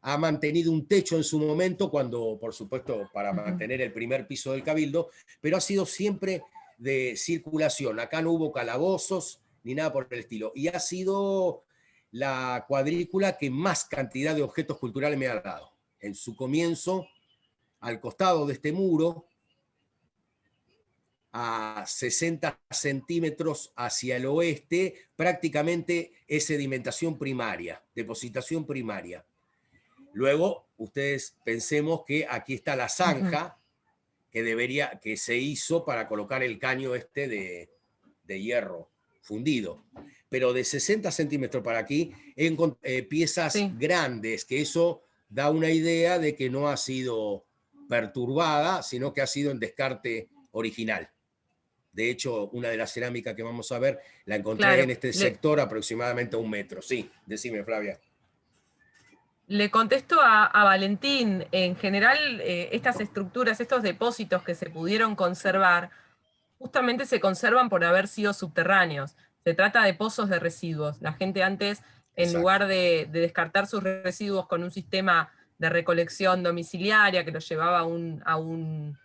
Ha mantenido un techo en su momento, cuando, por supuesto, para mantener el primer piso del Cabildo, pero ha sido siempre de circulación. Acá no hubo calabozos ni nada por el estilo. Y ha sido la cuadrícula que más cantidad de objetos culturales me ha dado. En su comienzo, al costado de este muro, a 60 centímetros hacia el oeste, prácticamente es sedimentación primaria, depositación primaria. Luego, ustedes pensemos que aquí está la zanja que se hizo para colocar el caño de hierro fundido. Pero de 60 centímetros para aquí, piezas grandes, que eso da una idea de que no ha sido perturbada, sino que ha sido en descarte original. De hecho, una de las cerámicas que vamos a ver, la encontré en este sector aproximadamente a 1 metro. Sí, decime, Flavia. Le contesto a Valentín. En general, estas estructuras, estos depósitos que se pudieron conservar, justamente se conservan por haber sido subterráneos. Se trata de pozos de residuos. La gente antes, en lugar de descartar sus residuos con un sistema de recolección domiciliaria que los llevaba a un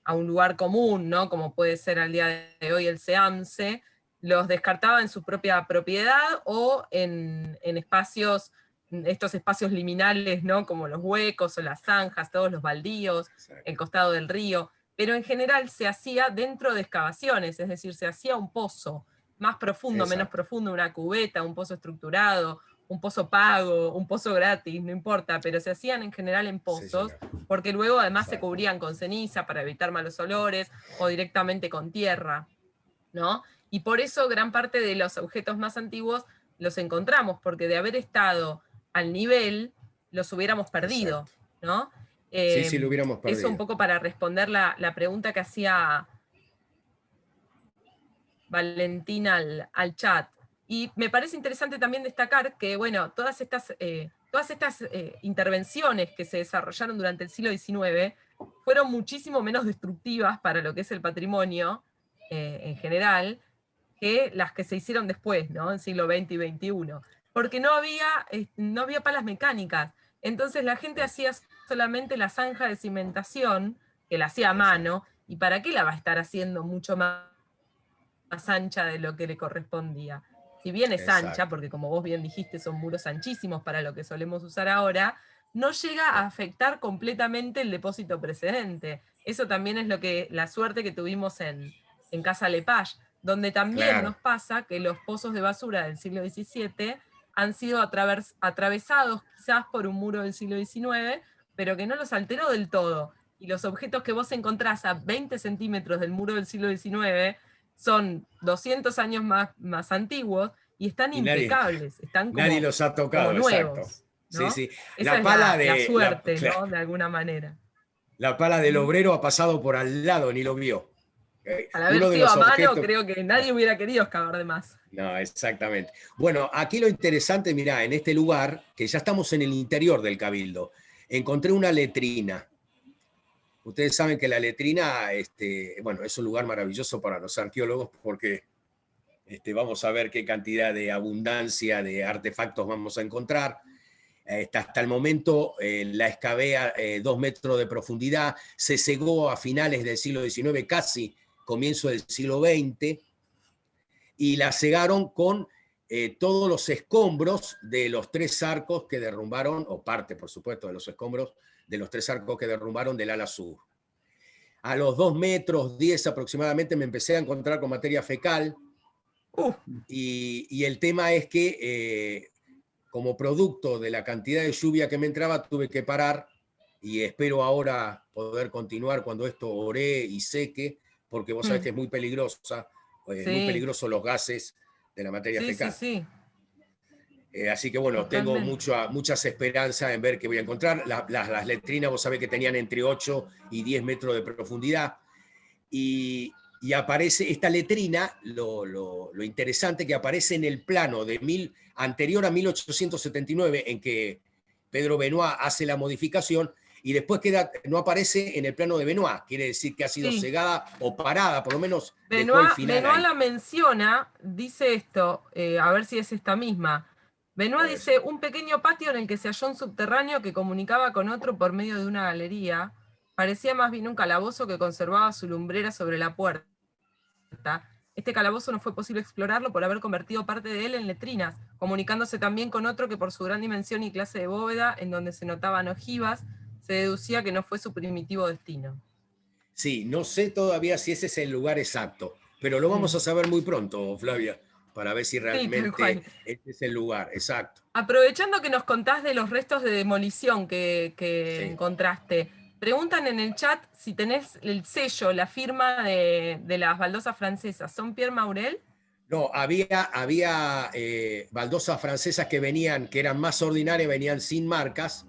lugar común, ¿no? Como puede ser al día de hoy el SEAMSE, los descartaba en su propia propiedad o en espacios, estos espacios liminales, ¿no? Como los huecos o las zanjas, todos los baldíos, el costado del río. Pero en general se hacía dentro de excavaciones, es decir, se hacía un pozo más profundo, menos profundo, una cubeta, un pozo estructurado, un pozo pago, un pozo gratis, no importa, pero se hacían en general en pozos, porque luego además se cubrían con ceniza para evitar malos olores, o directamente con tierra, ¿no? Y por eso gran parte de los objetos más antiguos los encontramos, porque de haber estado al nivel, los hubiéramos perdido, ¿no? Sí, lo hubiéramos perdido. Eso un poco para responder la pregunta que hacía Valentina al chat. Y me parece interesante también destacar que, bueno, todas estas intervenciones que se desarrollaron durante el siglo XIX fueron muchísimo menos destructivas para lo que es el patrimonio en general que las que se hicieron después, ¿no? En siglo XX y XXI. Porque no había palas mecánicas. Entonces la gente hacía solamente la zanja de cimentación, que la hacía a mano, y ¿para qué la va a estar haciendo mucho más ancha de lo que le correspondía? Si bien es ancha, porque como vos bien dijiste, son muros anchísimos para lo que solemos usar ahora, no llega a afectar completamente el depósito precedente. Eso también es la suerte que tuvimos en Casa Lepage, donde también nos pasa que los pozos de basura del siglo XVII han sido atravesados quizás por un muro del siglo XIX, pero que no los alteró del todo. Y los objetos que vos encontrás a 20 centímetros del muro del siglo XIX son 200 años más antiguos y están impecables, están como, nadie los ha tocado, como nuevos, ¿no? Sí. Esa es la suerte, ¿no? De alguna manera. La pala del obrero ha pasado por al lado, ni lo vio. Al haber sido a mano, creo que nadie hubiera querido excavar de más. No, exactamente. Bueno, aquí lo interesante, mirá, en este lugar, que ya estamos en el interior del Cabildo, encontré una letrina. Ustedes saben que la letrina, bueno, es un lugar maravilloso para los arqueólogos porque vamos a ver qué cantidad de abundancia de artefactos vamos a encontrar. Hasta el momento la excavé a 2 metros de profundidad, se cegó a finales del siglo XIX, casi comienzo del siglo XX, y la cegaron con todos los escombros de los 3 arcos que derrumbaron, o parte, por supuesto, de los escombros de los 3 arcos que derrumbaron del ala sur. A los 2 metros 10 aproximadamente me empecé a encontrar con materia fecal, y el tema es que como producto de la cantidad de lluvia que me entraba tuve que parar, y espero ahora poder continuar cuando esto ore y seque, porque vos sabés que es muy peligrosa, muy peligroso los gases de la materia fecal. Sí. Así que bueno, Totalmente. tengo muchas esperanzas en ver qué voy a encontrar. Las letrinas, vos sabés que tenían entre 8 y 10 metros de profundidad. Y aparece esta letrina, lo interesante que aparece en el plano anterior a 1879, en que Pedro Benoit hace la modificación, y después no aparece en el plano de Benoit. Quiere decir que ha sido cegada o parada, por lo menos dejó el final Benoit ahí. la menciona, dice esto, a ver si es esta misma. Benoit dice, un pequeño patio en el que se halló un subterráneo que comunicaba con otro por medio de una galería. Parecía más bien un calabozo que conservaba su lumbrera sobre la puerta. Este calabozo no fue posible explorarlo por haber convertido parte de él en letrinas, comunicándose también con otro que por su gran dimensión y clase de bóveda, en donde se notaban ojivas, se deducía que no fue su primitivo destino. Sí, no sé todavía si ese es el lugar exacto, pero lo vamos a saber muy pronto, Flavia, para ver si realmente este es el lugar exacto. Aprovechando que nos contás de los restos de demolición que encontraste, preguntan en el chat si tenés el sello, la firma de las baldosas francesas. ¿Son Pierre Maurel? No, había baldosas francesas que eran más ordinarias, venían sin marcas,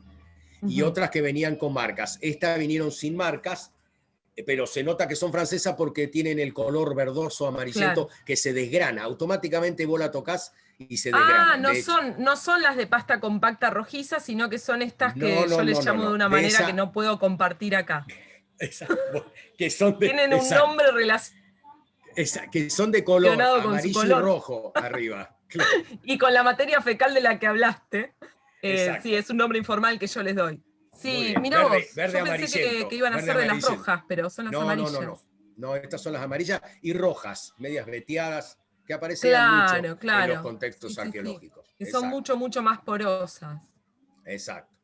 y otras que venían con marcas. Estas vinieron sin marcas, pero se nota que son francesas porque tienen el color verdoso amarillento que se desgrana. Automáticamente vos la tocás y se desgrana. No son las de pasta compacta rojiza, sino que son estas que yo les llamo de una manera que no puedo compartir acá. Que son tienen un nombre relacionado. Que son de color amarillo y rojo arriba. Claro. Y con la materia fecal de la que hablaste. Sí, es un nombre informal que yo les doy. Sí, mirá vos, verde yo pensé que iban a ser de las rojas, pero son las amarillas. No, estas son las amarillas y rojas, medias veteadas, que aparecen mucho en los contextos arqueológicos. Que son mucho más porosas. Exacto.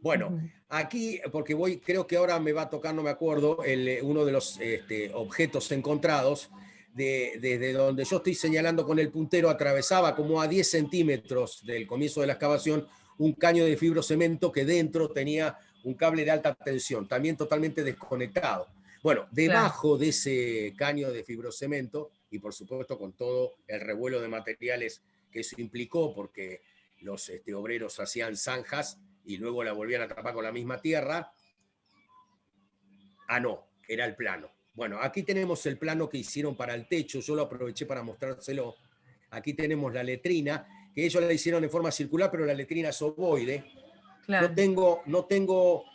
Bueno, aquí, porque creo que ahora me va a tocar, no me acuerdo, uno de los objetos encontrados, desde donde yo estoy señalando con el puntero, atravesaba como a 10 centímetros del comienzo de la excavación un caño de fibrocemento que dentro tenía un cable de alta tensión, también totalmente desconectado. Bueno, debajo de ese caño de fibrocemento, y por supuesto con todo el revuelo de materiales que eso implicó, porque los obreros hacían zanjas y luego la volvían a tapar con la misma tierra. No, era el plano. Bueno, aquí tenemos el plano que hicieron para el techo, yo lo aproveché para mostrárselo. Aquí tenemos la letrina, que ellos la hicieron en forma circular, pero la letrina es ovoide. Claro. No tengo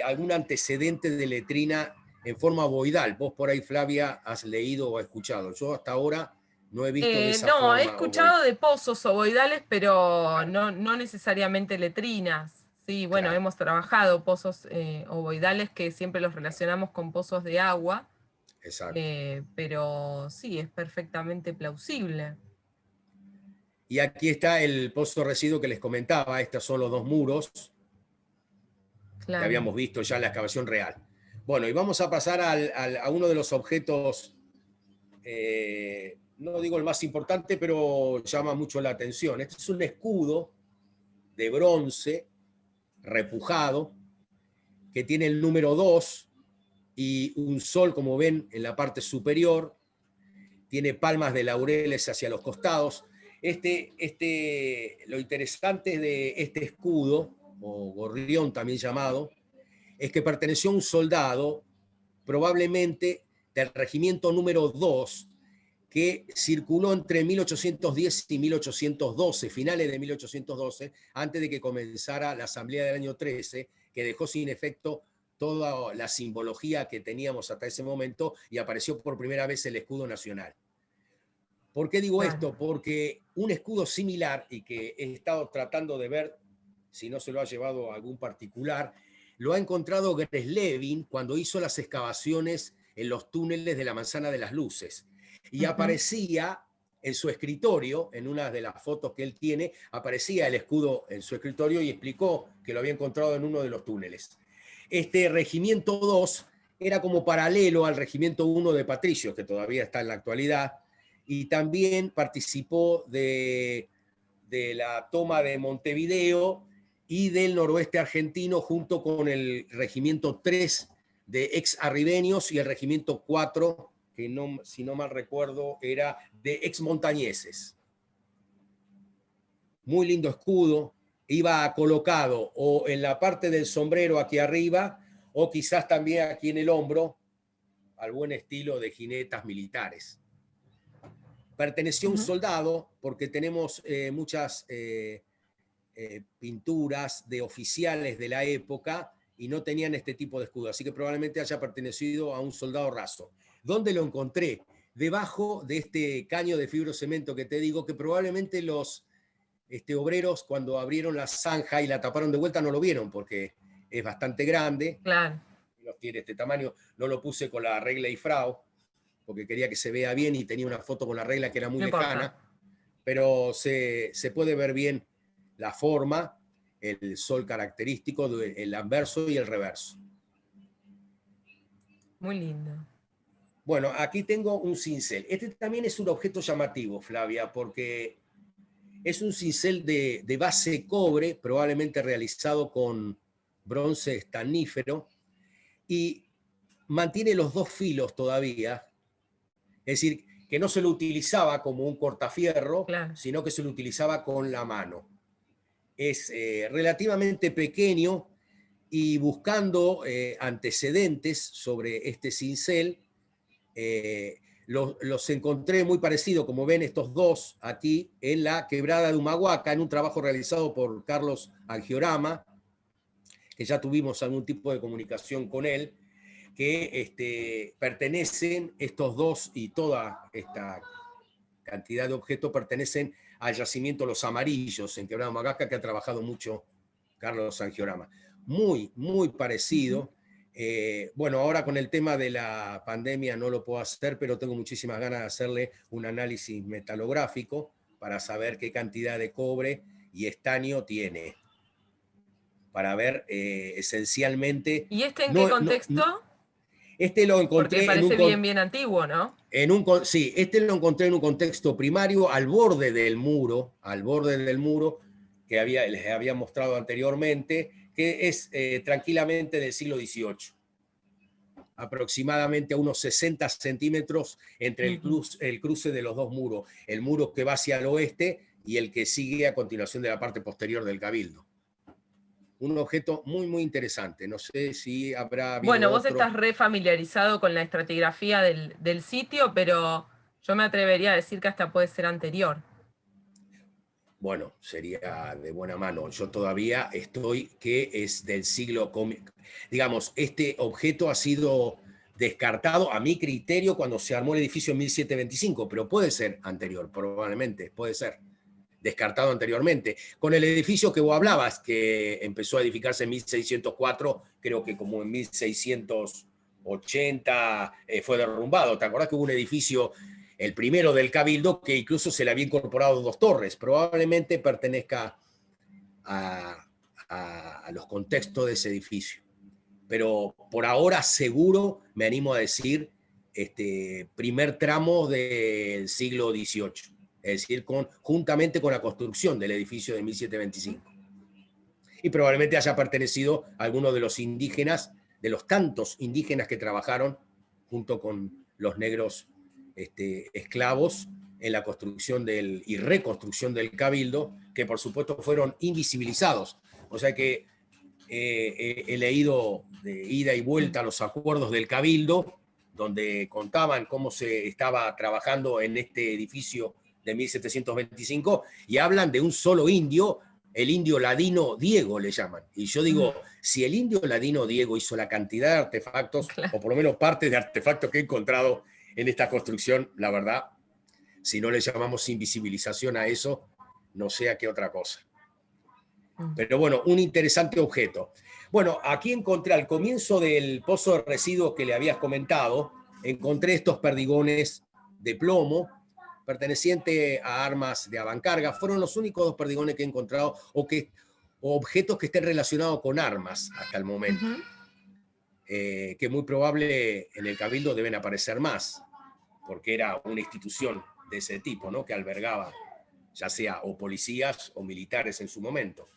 algún antecedente de letrina en forma ovoidal. Vos por ahí, Flavia, has leído o escuchado. Yo hasta ahora no he visto de esa forma. No, he escuchado de pozos ovoidales, pero no necesariamente letrinas. Sí, bueno, hemos trabajado pozos ovoidales que siempre los relacionamos con pozos de agua. Exacto. Pero sí, es perfectamente plausible. Y aquí está el pozo residuo que les comentaba. Estos son los 2 muros que habíamos visto ya en la excavación real. Bueno, y vamos a pasar a uno de los objetos, no digo el más importante, pero llama mucho la atención. Este es un escudo de bronce repujado que tiene el número 2 y un sol, como ven, en la parte superior. Tiene palmas de laureles hacia los costados. Lo interesante de este escudo, o gorrión también llamado, es que perteneció a un soldado, probablemente del regimiento número 2, que circuló entre 1810 y 1812, finales de 1812, antes de que comenzara la asamblea del año 13, que dejó sin efecto toda la simbología que teníamos hasta ese momento y apareció por primera vez el escudo nacional. ¿Por qué digo esto? Porque un escudo similar, y que he estado tratando de ver si no se lo ha llevado a algún particular, lo ha encontrado Greslevin cuando hizo las excavaciones en los túneles de la Manzana de las Luces. Y aparecía en su escritorio, en una de las fotos que él tiene, aparecía el escudo en su escritorio y explicó que lo había encontrado en uno de los túneles. Este Regimiento 2 era como paralelo al Regimiento 1 de Patricios, que todavía está en la actualidad, y también participó de la toma de Montevideo y del noroeste argentino, junto con el Regimiento 3 de ex arribeños y el Regimiento 4, que no, si no mal recuerdo, era de ex montañeses. Muy lindo escudo, iba colocado o en la parte del sombrero aquí arriba, o quizás también aquí en el hombro, al buen estilo de jinetas militares. Perteneció a un soldado, porque tenemos muchas pinturas de oficiales de la época y no tenían este tipo de escudo, así que probablemente haya pertenecido a un soldado raso. ¿Dónde lo encontré? Debajo de este caño de fibrocemento que te digo, que probablemente los obreros, cuando abrieron la zanja y la taparon de vuelta, no lo vieron porque es bastante grande. Claro. Tiene este tamaño. No lo puse con la regla Ifrao porque quería que se vea bien y tenía una foto con la regla que era muy lejana, pero se puede ver bien la forma, el sol característico, el anverso y el reverso. Muy lindo. Bueno, aquí tengo un cincel. Este también es un objeto llamativo, Flavia, porque es un cincel de base cobre, probablemente realizado con bronce estanífero, y mantiene los dos filos todavía. Es decir, que no se lo utilizaba como un cortafierro, claro, sino que se lo utilizaba con la mano. Es relativamente pequeño, y buscando antecedentes sobre este cincel, los encontré muy parecidos, como ven estos dos aquí, en la quebrada de Humahuaca, en un trabajo realizado por Carlos Angiorama, que ya tuvimos algún tipo de comunicación con él, que pertenecen, estos dos y toda esta cantidad de objetos pertenecen al yacimiento Los Amarillos, en Quebrada de Humahuaca, que ha trabajado mucho Carlos Angiorama. Muy, muy parecido. Bueno, ahora con el tema de la pandemia no lo puedo hacer, pero tengo muchísimas ganas de hacerle un análisis metalográfico para saber qué cantidad de cobre y estaño tiene. Para ver esencialmente... ¿Y este en qué contexto? Este lo encontré. Porque parece bien antiguo, ¿no? Sí, este lo encontré en un contexto primario, al borde del muro, que les había mostrado anteriormente, que es tranquilamente del siglo XVIII. Aproximadamente a unos 60 centímetros entre el cruce de los dos muros. El muro que va hacia el oeste y el que sigue a continuación de la parte posterior del Cabildo. Un objeto muy, muy interesante. No sé si habrá habido Bueno, vos otro. estás re familiarizado con la estratigrafía del sitio, pero yo me atrevería a decir que hasta puede ser anterior. Bueno, sería de buena mano. Yo todavía estoy que es del siglo... Digamos, este objeto ha sido descartado a mi criterio cuando se armó el edificio en 1725, pero puede ser anterior, probablemente, puede ser. Descartado anteriormente. Con el edificio que vos hablabas, que empezó a edificarse en 1604, creo que como en 1680 fue derrumbado. ¿Te acordás que hubo un edificio, el primero del Cabildo, que incluso se le había incorporado dos torres? Probablemente pertenezca a los contextos de ese edificio. Pero por ahora seguro me animo a decir primer tramo del siglo XVIII. Es decir, juntamente con la construcción del edificio de 1725. Y probablemente haya pertenecido a alguno de los indígenas, de los tantos indígenas que trabajaron junto con los negros esclavos en la construcción y reconstrucción del Cabildo, que por supuesto fueron invisibilizados. O sea que he leído de ida y vuelta los acuerdos del Cabildo, donde contaban cómo se estaba trabajando en este edificio de 1725, y hablan de un solo indio, el indio ladino Diego le llaman. Y yo digo, si el indio ladino Diego hizo la cantidad de artefactos, claro, o por lo menos parte de artefactos que he encontrado en esta construcción, la verdad, si no le llamamos invisibilización a eso, no sé a qué otra cosa. Pero bueno, un interesante objeto. Bueno, aquí encontré al comienzo del pozo de residuos que le habías comentado, encontré estos perdigones de plomo, perteneciente a armas de avancarga. Fueron los únicos 2 perdigones que he encontrado o objetos que estén relacionados con armas hasta el momento. Que muy probable en el Cabildo deben aparecer más, porque era una institución de ese tipo, ¿no? Que albergaba ya sea o policías o militares en su momento.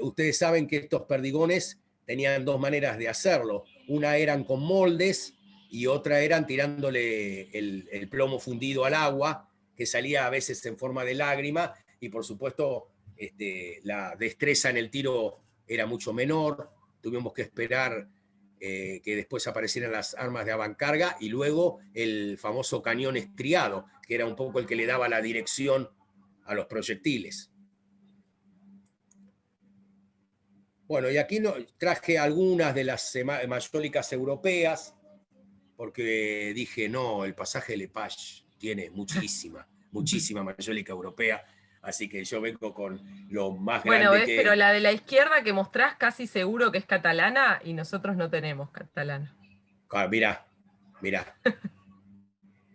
Ustedes saben que estos perdigones tenían 2 maneras de hacerlo. Una eran con moldes y otra eran tirándole el plomo fundido al agua, que salía a veces en forma de lágrima, y por supuesto la destreza en el tiro era mucho menor. Tuvimos que esperar que después aparecieran las armas de avancarga y luego el famoso cañón estriado, que era un poco el que le daba la dirección a los proyectiles. Bueno, y aquí traje algunas de las mayólicas europeas, porque dije, no, el pasaje Lepage tiene muchísima mayólica europea, así que yo vengo con lo más grande. Bueno, pero la de la izquierda que mostrás casi seguro que es catalana y nosotros no tenemos catalana. Mirá.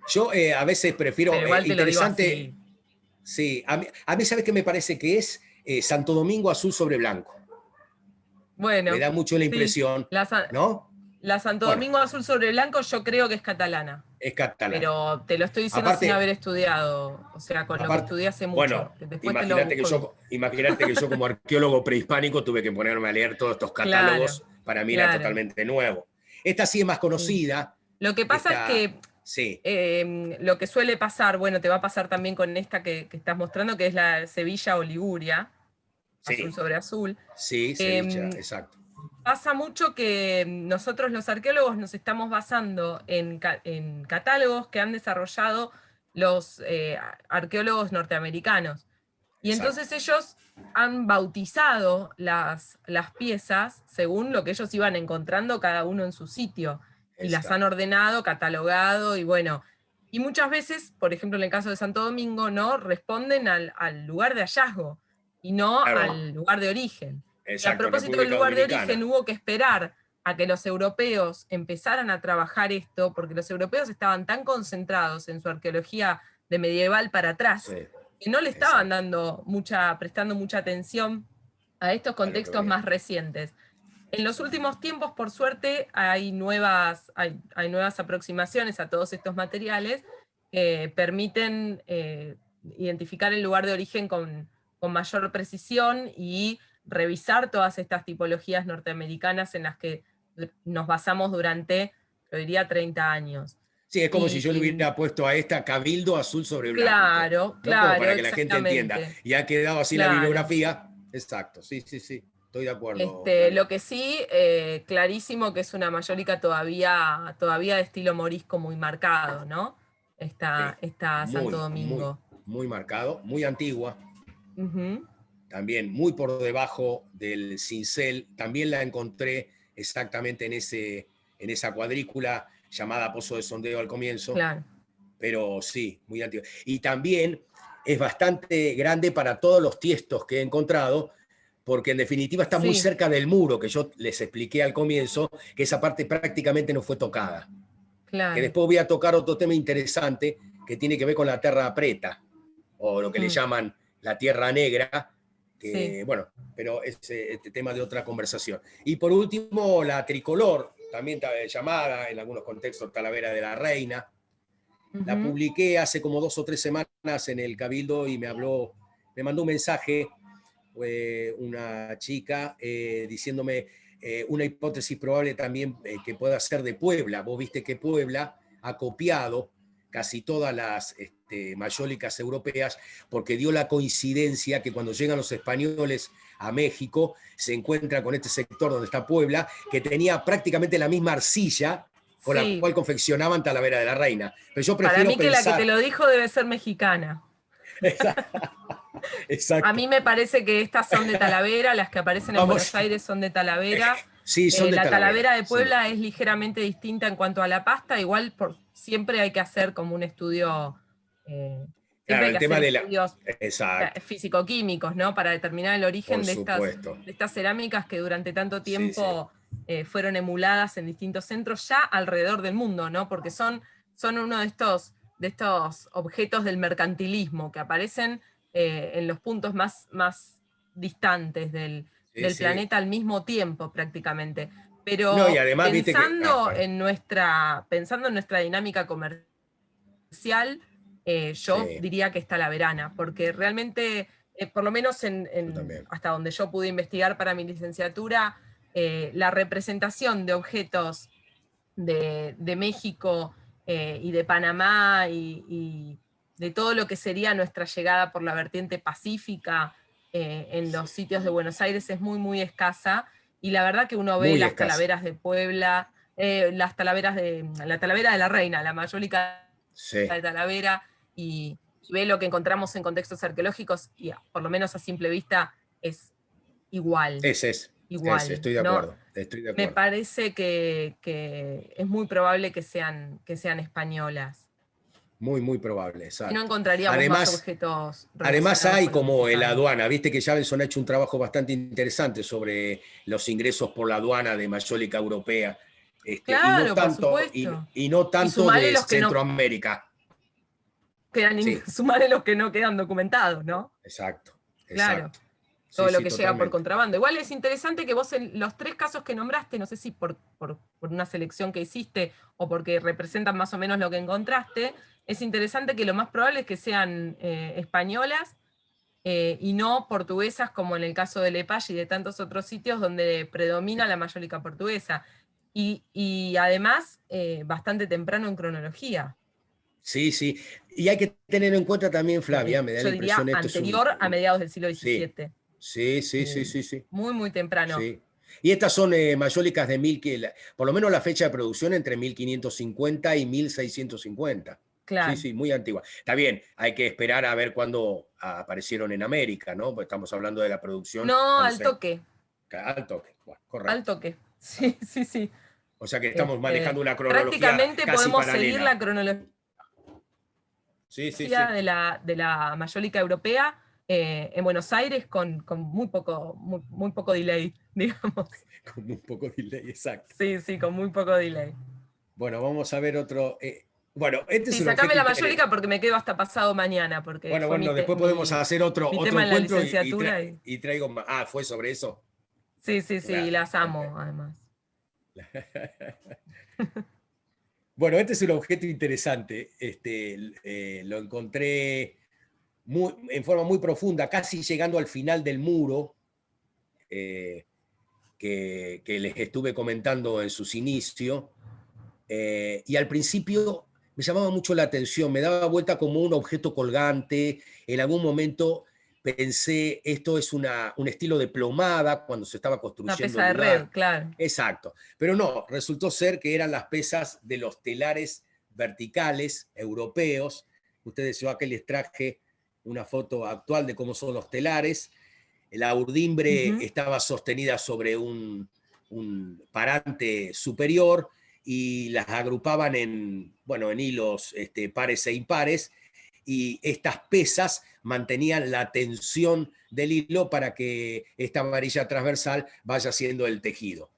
Yo a veces prefiero... Pero igual te interesante, lo digo así. Sí, a mí ¿sabes qué me parece que es? Santo Domingo azul sobre blanco. Bueno. Me da mucho la impresión, ¿no? La Santo Domingo azul sobre blanco yo creo que es catalana. Es catalana. Pero te lo estoy diciendo sin haber estudiado, o sea, con lo que estudié hace mucho. Bueno, imagínate que yo como arqueólogo prehispánico tuve que ponerme a leer todos estos catálogos, para mí era totalmente nuevo. Esta sí es más conocida. Lo que pasa es que lo que suele pasar, bueno, te va a pasar también con esta que estás mostrando, que es la Sevilla o Liguria, azul sobre azul. Sí, Sevilla, exacto. Pasa mucho que nosotros los arqueólogos nos estamos basando en catálogos que han desarrollado los arqueólogos norteamericanos. Y entonces ellos han bautizado las piezas según lo que ellos iban encontrando cada uno en su sitio. Y las han ordenado, catalogado y bueno. Y muchas veces, por ejemplo en el caso de Santo Domingo, ¿no? Responden al lugar de hallazgo y no al lugar de origen. Exacto, y a propósito del lugar de origen, hubo que esperar a que los europeos empezaran a trabajar esto, porque los europeos estaban tan concentrados en su arqueología de medieval para atrás, que no le estaban prestando mucha atención a estos contextos más recientes. En los últimos tiempos, por suerte, hay nuevas aproximaciones a todos estos materiales que permiten identificar el lugar de origen con mayor precisión y revisar todas estas tipologías norteamericanas en las que nos basamos durante, yo diría, 30 años. Sí, es como si yo le hubiera puesto a esta Cabildo azul sobre blanco. Claro, como para que la gente entienda. Y ha quedado así la bibliografía. Exacto, sí, estoy de acuerdo. Lo que sí, clarísimo que es una mayólica todavía de estilo morisco muy marcado, ¿no? Esta Santo Domingo. Muy marcado, muy antigua. También muy por debajo del cincel. También la encontré exactamente en esa cuadrícula llamada Pozo de Sondeo al comienzo. Claro. Pero sí, muy antigua. Y también es bastante grande para todos los tiestos que he encontrado, porque en definitiva está muy cerca del muro, que yo les expliqué al comienzo, que esa parte prácticamente no fue tocada. Claro. Que después voy a tocar otro tema interesante que tiene que ver con la terra preta, o lo que le llaman la tierra negra, que, bueno, pero es este tema de otra conversación. Y por último, la tricolor, también llamada en algunos contextos Talavera de la Reina. La publiqué hace como 2 o 3 semanas en el Cabildo y me mandó un mensaje una chica diciéndome una hipótesis probable también que pueda ser de Puebla. Vos viste que Puebla ha copiado casi todas las mayólicas europeas, porque dio la coincidencia que cuando llegan los españoles a México se encuentra con este sector donde está Puebla, que tenía prácticamente la misma arcilla con la cual confeccionaban Talavera de la Reina. Pero yo prefiero para mí que la que te lo dijo debe ser mexicana. Exacto. A mí me parece que estas son de Talavera, las que aparecen en Buenos Aires son de Talavera. Sí, son de la Talavera de Puebla es ligeramente distinta en cuanto a la pasta, igual siempre hay que hacer como un estudio, el tema de estudios físico-químicos, ¿no? Para determinar el origen de estas cerámicas que durante tanto tiempo fueron emuladas en distintos centros ya alrededor del mundo, ¿no? Porque son uno de estos estos objetos del mercantilismo que aparecen en los puntos más distantes del Sí. planeta al mismo tiempo prácticamente. No, y Pero además, viste que. pensando en nuestra dinámica comercial, yo Sí, diría que está la verana, porque realmente, por lo menos yo también. hasta donde yo pude investigar para mi licenciatura, la representación de objetos de México y de Panamá y de todo lo que sería nuestra llegada por la vertiente pacífica en los sitios de Buenos Aires es muy escasa, y la verdad que uno ve Muy las escasa. talaveras de Puebla, la talavera de la Reina, la mayólica Sí, de Talavera, y ve lo que encontramos en contextos arqueológicos, y por lo menos a simple vista es igual, estoy de ¿no? acuerdo, estoy de Me acuerdo. parece que es muy probable que sean españolas. Muy probable, Si no exacto. encontraríamos más Además, objetos además relacionados hay con los como en la mexicanos. aduana, viste que Javelson ha hecho un trabajo bastante interesante sobre los ingresos por la aduana de mayólica europea, y no Claro, por tanto, supuesto. y no Y tanto sumarle de los que no Centroamérica. quedan, Sí, sumarle los que no quedan documentados, ¿no? exacto, Claro. exacto. Sí, Todo lo sí, que llega por totalmente. contrabando. Igual es interesante que vos en los 3 casos que nombraste, no sé si por una selección que hiciste o porque representan más o menos lo que encontraste, es interesante que lo más probable es que sean españolas y no portuguesas, como en el caso de Lepage y de tantos otros sitios donde predomina la mayólica portuguesa. Y además, bastante temprano en cronología. Sí, sí. Y hay que tener en cuenta también, Flavia, me da la Yo impresión, diría esto es anterior a mediados del siglo Sí, XVII. sí. Muy temprano. Sí. Y estas son mayólicas de por lo menos la fecha de producción entre 1550 y 1650. Sí, Claro. sí, muy antigua. Está bien, hay que esperar a ver cuándo aparecieron en América, ¿no? Pues estamos hablando de la producción No, cuando al se. toque. Al toque. Bueno, Al correcto. toque. Sí. O sea que estamos manejando una cronología Prácticamente casi podemos seguir paralela. la cronología Sí. de la mayólica europea en Buenos Aires con muy poco delay, digamos. Con un poco de delay, exacto. Sí, con muy poco delay. Bueno, vamos a ver otro. Bueno, este es Sí, un sacame objeto la interesante. mayólica porque me quedo hasta pasado mañana, porque fue Bueno, después podemos hacer otro mi tema en la encuentro licenciatura. y traigo más. Ah, fue sobre eso. Sí, y Claro, las ok. amo, además. Bueno, este es un objeto interesante. Lo encontré en forma muy profunda, casi llegando al final del muro eh, que les estuve comentando en sus inicios. Y al principio me llamaba mucho la atención, me daba vuelta como un objeto colgante. En algún momento pensé, esto es un estilo de plomada cuando se estaba Una construyendo pesa el de red, lugar. claro. Exacto, pero no, resultó ser que eran las pesas de los telares verticales europeos. Ustedes, yo acá les traje una foto actual de cómo son los telares. La urdimbre estaba sostenida sobre un parante superior y las agrupaban en hilos pares e impares, y estas pesas mantenían la tensión del hilo para que esta varilla transversal vaya haciendo el tejido.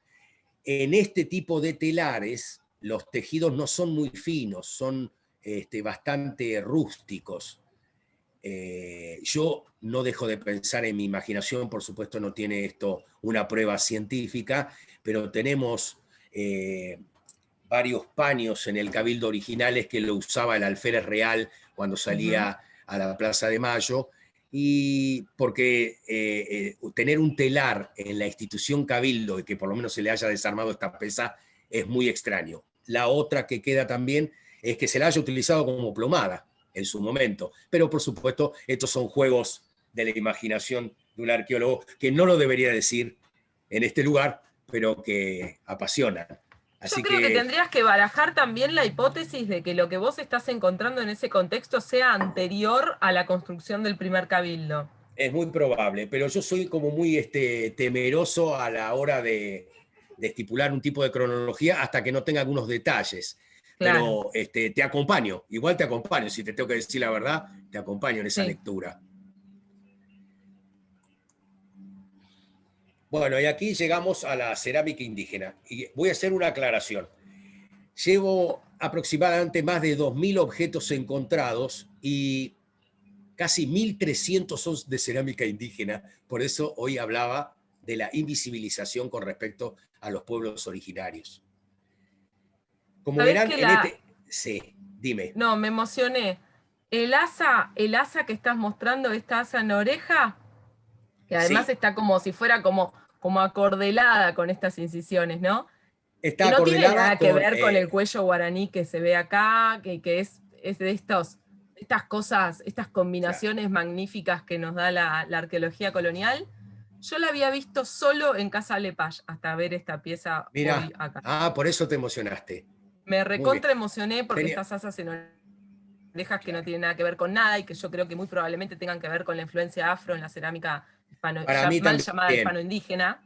En este tipo de telares, los tejidos no son muy finos, son bastante rústicos. Yo no dejo de pensar en mi imaginación, por supuesto no tiene esto una prueba científica, pero tenemos varios paños en el Cabildo originales que lo usaba el alférez real cuando salía a la Plaza de Mayo, y porque tener un telar en la institución Cabildo y que por lo menos se le haya desarmado esta pesa es muy extraño. La otra que queda también es que se la haya utilizado como plomada en su momento, pero por supuesto estos son juegos de la imaginación de un arqueólogo que no lo debería decir en este lugar, pero que apasionan. Yo Así creo que que tendrías que barajar también la hipótesis de que lo que vos estás encontrando en ese contexto sea anterior a la construcción del primer cabildo. es muy probable, pero yo soy como muy temeroso a la hora de estipular un tipo de cronología hasta que no tenga algunos detalles. Claro, Pero te acompaño, igual te acompaño, si te tengo que decir la verdad, te acompaño en esa sí. lectura. Bueno, y aquí llegamos a la cerámica indígena. Y voy a hacer una aclaración. Llevo aproximadamente más de 2.000 objetos encontrados y casi 1.300 son de cerámica indígena. Por eso hoy hablaba de la invisibilización con respecto a los pueblos originarios. Como verán, Sí, dime. No, me emocioné. El asa que estás mostrando, esta asa en oreja, que además Sí. está como si fuera como acordelada con estas incisiones, ¿no? Está Que no tiene acordelada nada que con, ver con el cuello guaraní que se ve acá, que es de estas cosas, estas combinaciones magníficas que nos da la arqueología colonial. Yo la había visto solo en Casa Lepage hasta ver esta pieza Mirá, hoy acá. por eso te emocionaste. Me recontra emocioné porque Tenía- estas asas en orejas que no tienen nada que ver con nada y que yo creo que muy probablemente tengan que ver con la influencia afro en la cerámica Para mí mal también. llamada hispano-indígena.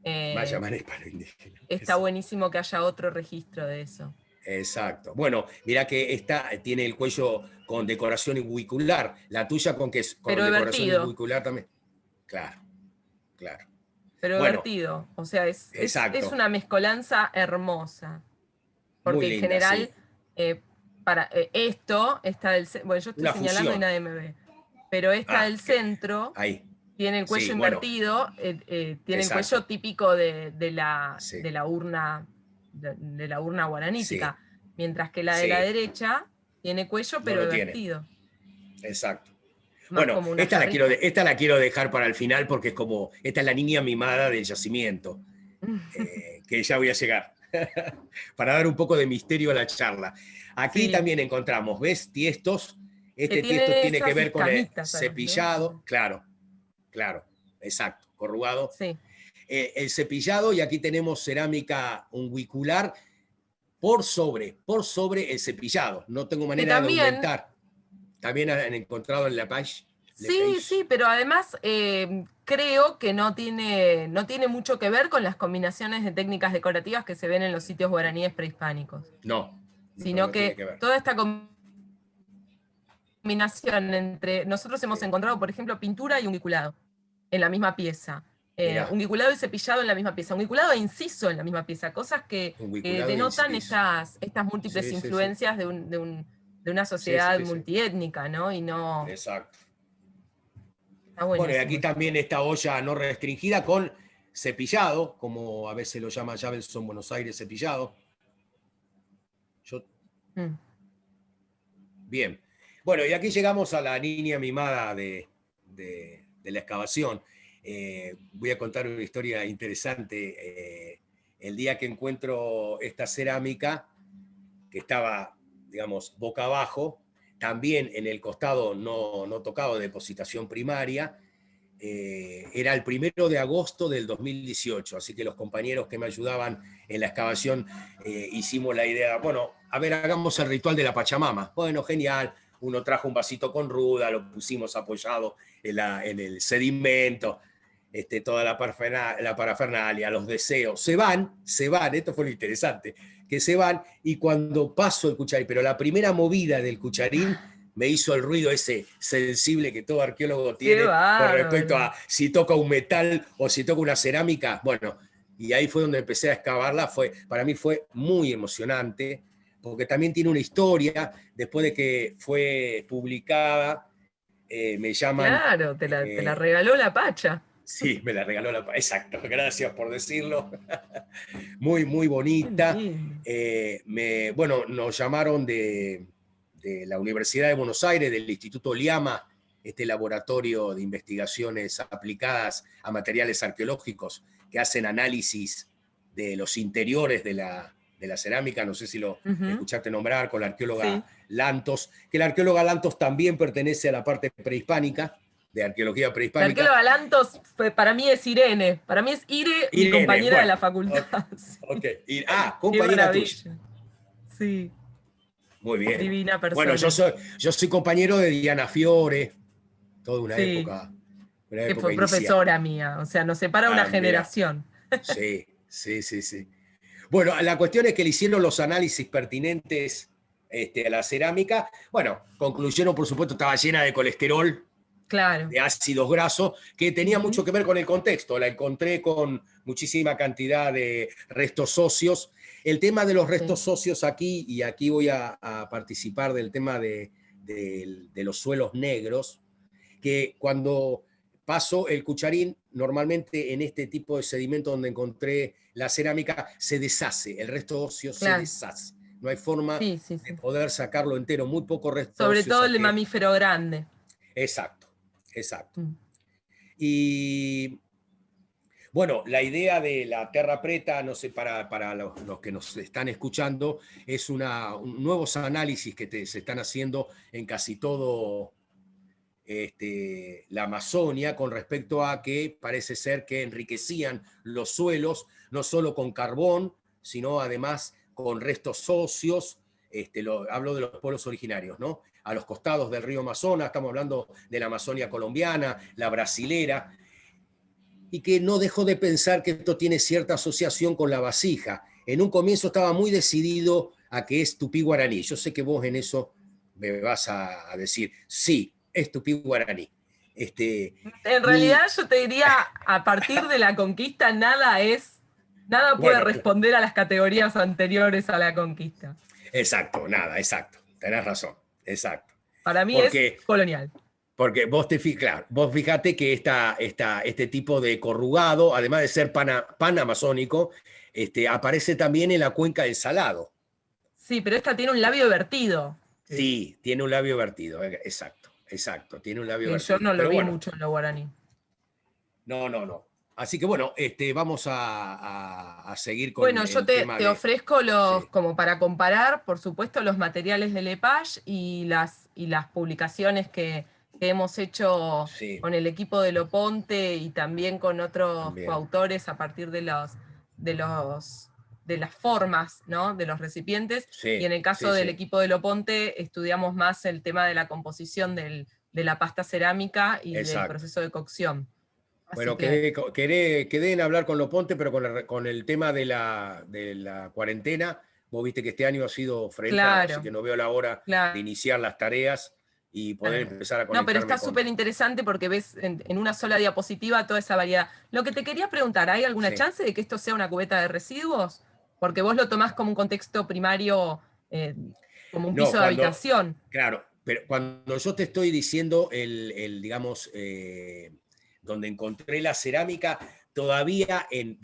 Va a llamar hispano-indígena. Está buenísimo que haya otro registro de eso. Exacto. Bueno, mirá que esta tiene el cuello con decoración ubicular. La tuya con Pero decoración divertido. ubicular también. Claro, claro. Pero Bueno, divertido. O sea, es exacto. una mezcolanza hermosa. Porque Muy en linda, general, sí. esto está del centro. Bueno, yo estoy Una señalando y fusión. nadie me ve. Pero esta del centro Ahí. tiene el cuello Sí, bueno. invertido, tiene el cuello Exacto. típico de la Sí. urna, de la urna guaranítica. Sí. Mientras que la de la Sí. derecha tiene cuello, pero No lo tiene. divertido. Exacto. Más Bueno, como una esta jarrita. la quiero dejar para el final porque es como, esta es la niña mimada del yacimiento, que ya voy a llegar, para dar un poco de misterio a la charla. Aquí Sí. también encontramos, ¿ves? Tiestos. Este tiene tiesto tiene esas que ver con el escamitas, además, cepillado, ¿no? claro, exacto, corrugado. Sí. El cepillado, y aquí tenemos cerámica unguicular por sobre el cepillado. No tengo manera de también, aumentar. También han encontrado en la page. Sí, pero además creo que no tiene mucho que ver con las combinaciones de técnicas decorativas que se ven en los sitios guaraníes prehispánicos. No. Sino no que tiene ver. toda esta combinación entre... Nosotros hemos encontrado, por ejemplo, pintura y unguiculado en la misma pieza. Unguiculado y cepillado en la misma pieza. Unguiculado e inciso en la misma pieza. Cosas que denotan estas múltiples influencias de una sociedad multiétnica, ¿no? Y no... Exacto. Bueno, y aquí también esta olla no restringida con cepillado, como a veces lo llama Javelson Buenos Aires cepillado. Bien. Bueno, y aquí llegamos a la niña mimada de la excavación. Voy a contar una historia interesante. El día que encuentro esta cerámica, que estaba, digamos, boca abajo, también en el costado no tocado de depositación primaria, era el 1 de agosto del 2018, así que los compañeros que me ayudaban en la excavación hicimos la idea, bueno, a ver, hagamos el ritual de la Pachamama. Bueno, genial, uno trajo un vasito con ruda, lo pusimos apoyado en el sedimento, toda la parafernalia, los deseos, se van, esto fue lo interesante, que se van, y cuando paso el cucharín, pero la primera movida del cucharín me hizo el ruido ese sensible que todo arqueólogo tiene con respecto a si toca un metal o si toca una cerámica. Bueno, y ahí fue donde empecé a excavarla. Para mí fue muy emocionante, porque también tiene una historia. Después de que fue publicada, me llaman... Claro, te la regaló la Pacha. Sí, me la regaló la... Exacto, gracias por decirlo. Muy, muy bonita. Bueno, nos llamaron de la Universidad de Buenos Aires, del Instituto Liama, este laboratorio de investigaciones aplicadas a materiales arqueológicos que hacen análisis de los interiores de la cerámica. No sé si lo escuchaste nombrar, con la arqueóloga Lantos, que la arqueóloga Lantos también pertenece a la parte prehispánica, de arqueología prehispánica. La arqueóloga Lantos para mí es Irene, para mí es Irene, mi compañera de la facultad. Okay. Compañera tuya. Sí. Muy bien. Divina persona. Bueno, yo soy compañero de Diana Fiore, toda una época. Que fue profesora mía, o sea, nos separa una generación. Sí. Bueno, la cuestión es que le hicieron los análisis pertinentes a la cerámica. Bueno, concluyeron, por supuesto, estaba llena de colesterol, de ácidos grasos, que tenía mucho que ver con el contexto. La encontré con muchísima cantidad de restos óseos El tema de los restos óseos aquí, y aquí voy a participar del tema de los suelos negros, que cuando paso el cucharín, normalmente en este tipo de sedimento donde encontré la cerámica, se deshace, el resto óseo se deshace. No hay forma de poder sacarlo entero, muy poco resto Sobre óseo todo el saqué. mamífero grande. Exacto. Y bueno, la idea de la terra preta, no sé, para los que nos están escuchando, es nuevos análisis que se están haciendo en casi todo la Amazonia con respecto a que parece ser que enriquecían los suelos, no solo con carbón, sino además con restos óseos. Hablo de los pueblos originarios, ¿no? A los costados del río Amazonas, estamos hablando de la Amazonia colombiana, la brasilera, y que no dejo de pensar que esto tiene cierta asociación con la vasija. En un comienzo estaba muy decidido a que es tupí guaraní. Yo sé que vos en eso me vas a decir, sí, es tupí guaraní. En realidad yo te diría, a partir de la conquista, nada puede responder a las categorías anteriores a la conquista. Exacto, tenés razón, exacto. Para mí es colonial. Porque vos fíjate que este tipo de corrugado, además de ser pan amazónico, aparece también en la cuenca del Salado. Sí, pero esta tiene un labio vertido. Sí, tiene un labio vertido, exacto, tiene un labio vertido. Yo no lo vi mucho en lo guaraní. No. Así que bueno, vamos a seguir con bueno, yo te ofrezco como para comparar, por supuesto, los materiales de Lepage y las publicaciones que hemos hecho con el equipo de Loponte y también con otros coautores a partir de las formas, ¿no? De los recipientes. Y en el caso del equipo de Loponte estudiamos más el tema de la composición de la pasta cerámica y del proceso de cocción. Bueno, quedé en hablar con Loponte, pero con el tema de la cuarentena, vos viste que este año ha sido frenado, así que no veo la hora de iniciar las tareas y poder empezar a conectarme. No, pero está súper interesante porque ves en una sola diapositiva toda esa variedad. Lo que te quería preguntar, ¿hay alguna chance de que esto sea una cubeta de residuos? Porque vos lo tomás como un contexto primario, como un piso de habitación. Claro, pero cuando yo te estoy diciendo digamos, donde encontré la cerámica, todavía en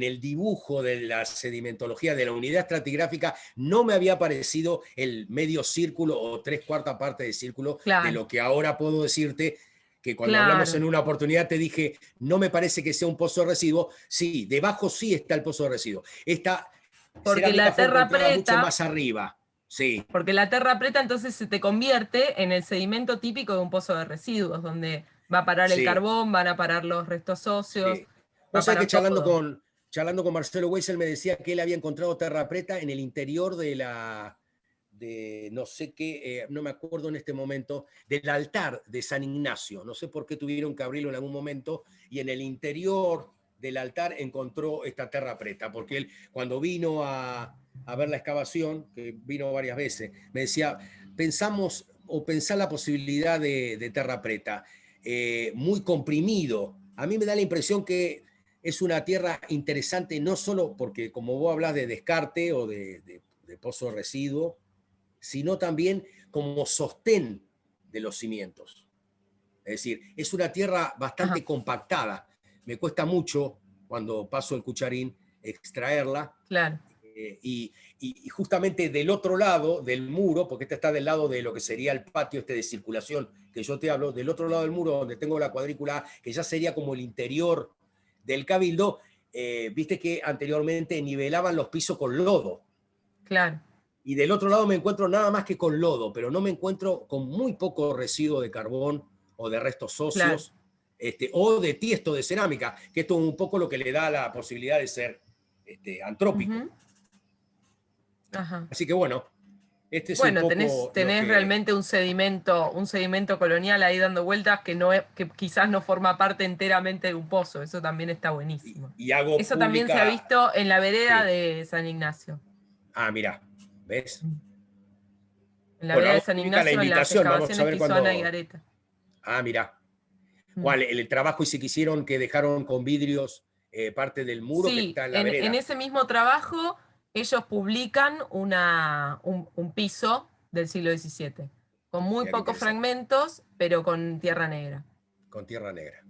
el dibujo de la sedimentología de la unidad estratigráfica no me había aparecido el medio círculo o 3/4 parte de círculo de lo que ahora puedo decirte, que cuando hablamos en una oportunidad te dije, no me parece que sea un pozo de residuo. Sí, debajo sí está el pozo de residuo. Esta porque la terra preta mucho más arriba. Sí. Porque la terra preta entonces se te convierte en el sedimento típico de un pozo de residuos, donde va a parar el carbón, van a parar los restos óseos. Vos sabés que charlando con Marcelo Weissel me decía que él había encontrado terra preta en el interior de no sé qué, no me acuerdo en este momento, del altar de San Ignacio. No sé por qué tuvieron que abrirlo en algún momento, y en el interior del altar encontró esta terra preta, porque él cuando vino a ver la excavación, que vino varias veces, me decía, pensá la posibilidad de terra preta, muy comprimido. A mí me da la impresión que es una tierra interesante, no solo porque como vos hablas de descarte o de pozo de residuo, sino también como sostén de los cimientos. Es decir, es una tierra bastante compactada. Me cuesta mucho, cuando paso el cucharín, extraerla. Claro. Y justamente del otro lado del muro, porque esta está del lado de lo que sería el patio de circulación que yo te hablo, del otro lado del muro donde tengo la cuadrícula, que ya sería como el interior del cabildo, viste que anteriormente nivelaban los pisos con lodo. Claro. Y del otro lado me encuentro nada más que con lodo, pero no me encuentro con muy poco residuo de carbón o de restos óseos, o de tiesto de cerámica, que esto es un poco lo que le da la posibilidad de ser antrópico. Ajá. Así que bueno, este es un poco tenés realmente un sedimento colonial ahí dando vueltas que quizás no forma parte enteramente de un pozo. Eso también está buenísimo. Eso también se ha visto en la vereda de San Ignacio. Ah, mirá, ¿ves? En la vereda de San Ignacio, en las excavaciones que hizo Ana y Gareta. Ah, mirá. ¿Cuál? El trabajo ese que hicieron, que dejaron con vidrios parte del muro que está en la vereda. En ese mismo trabajo ellos publican un piso del siglo XVII, con muy Mira qué pocos interesante. fragmentos, pero con tierra negra. Con tierra negra.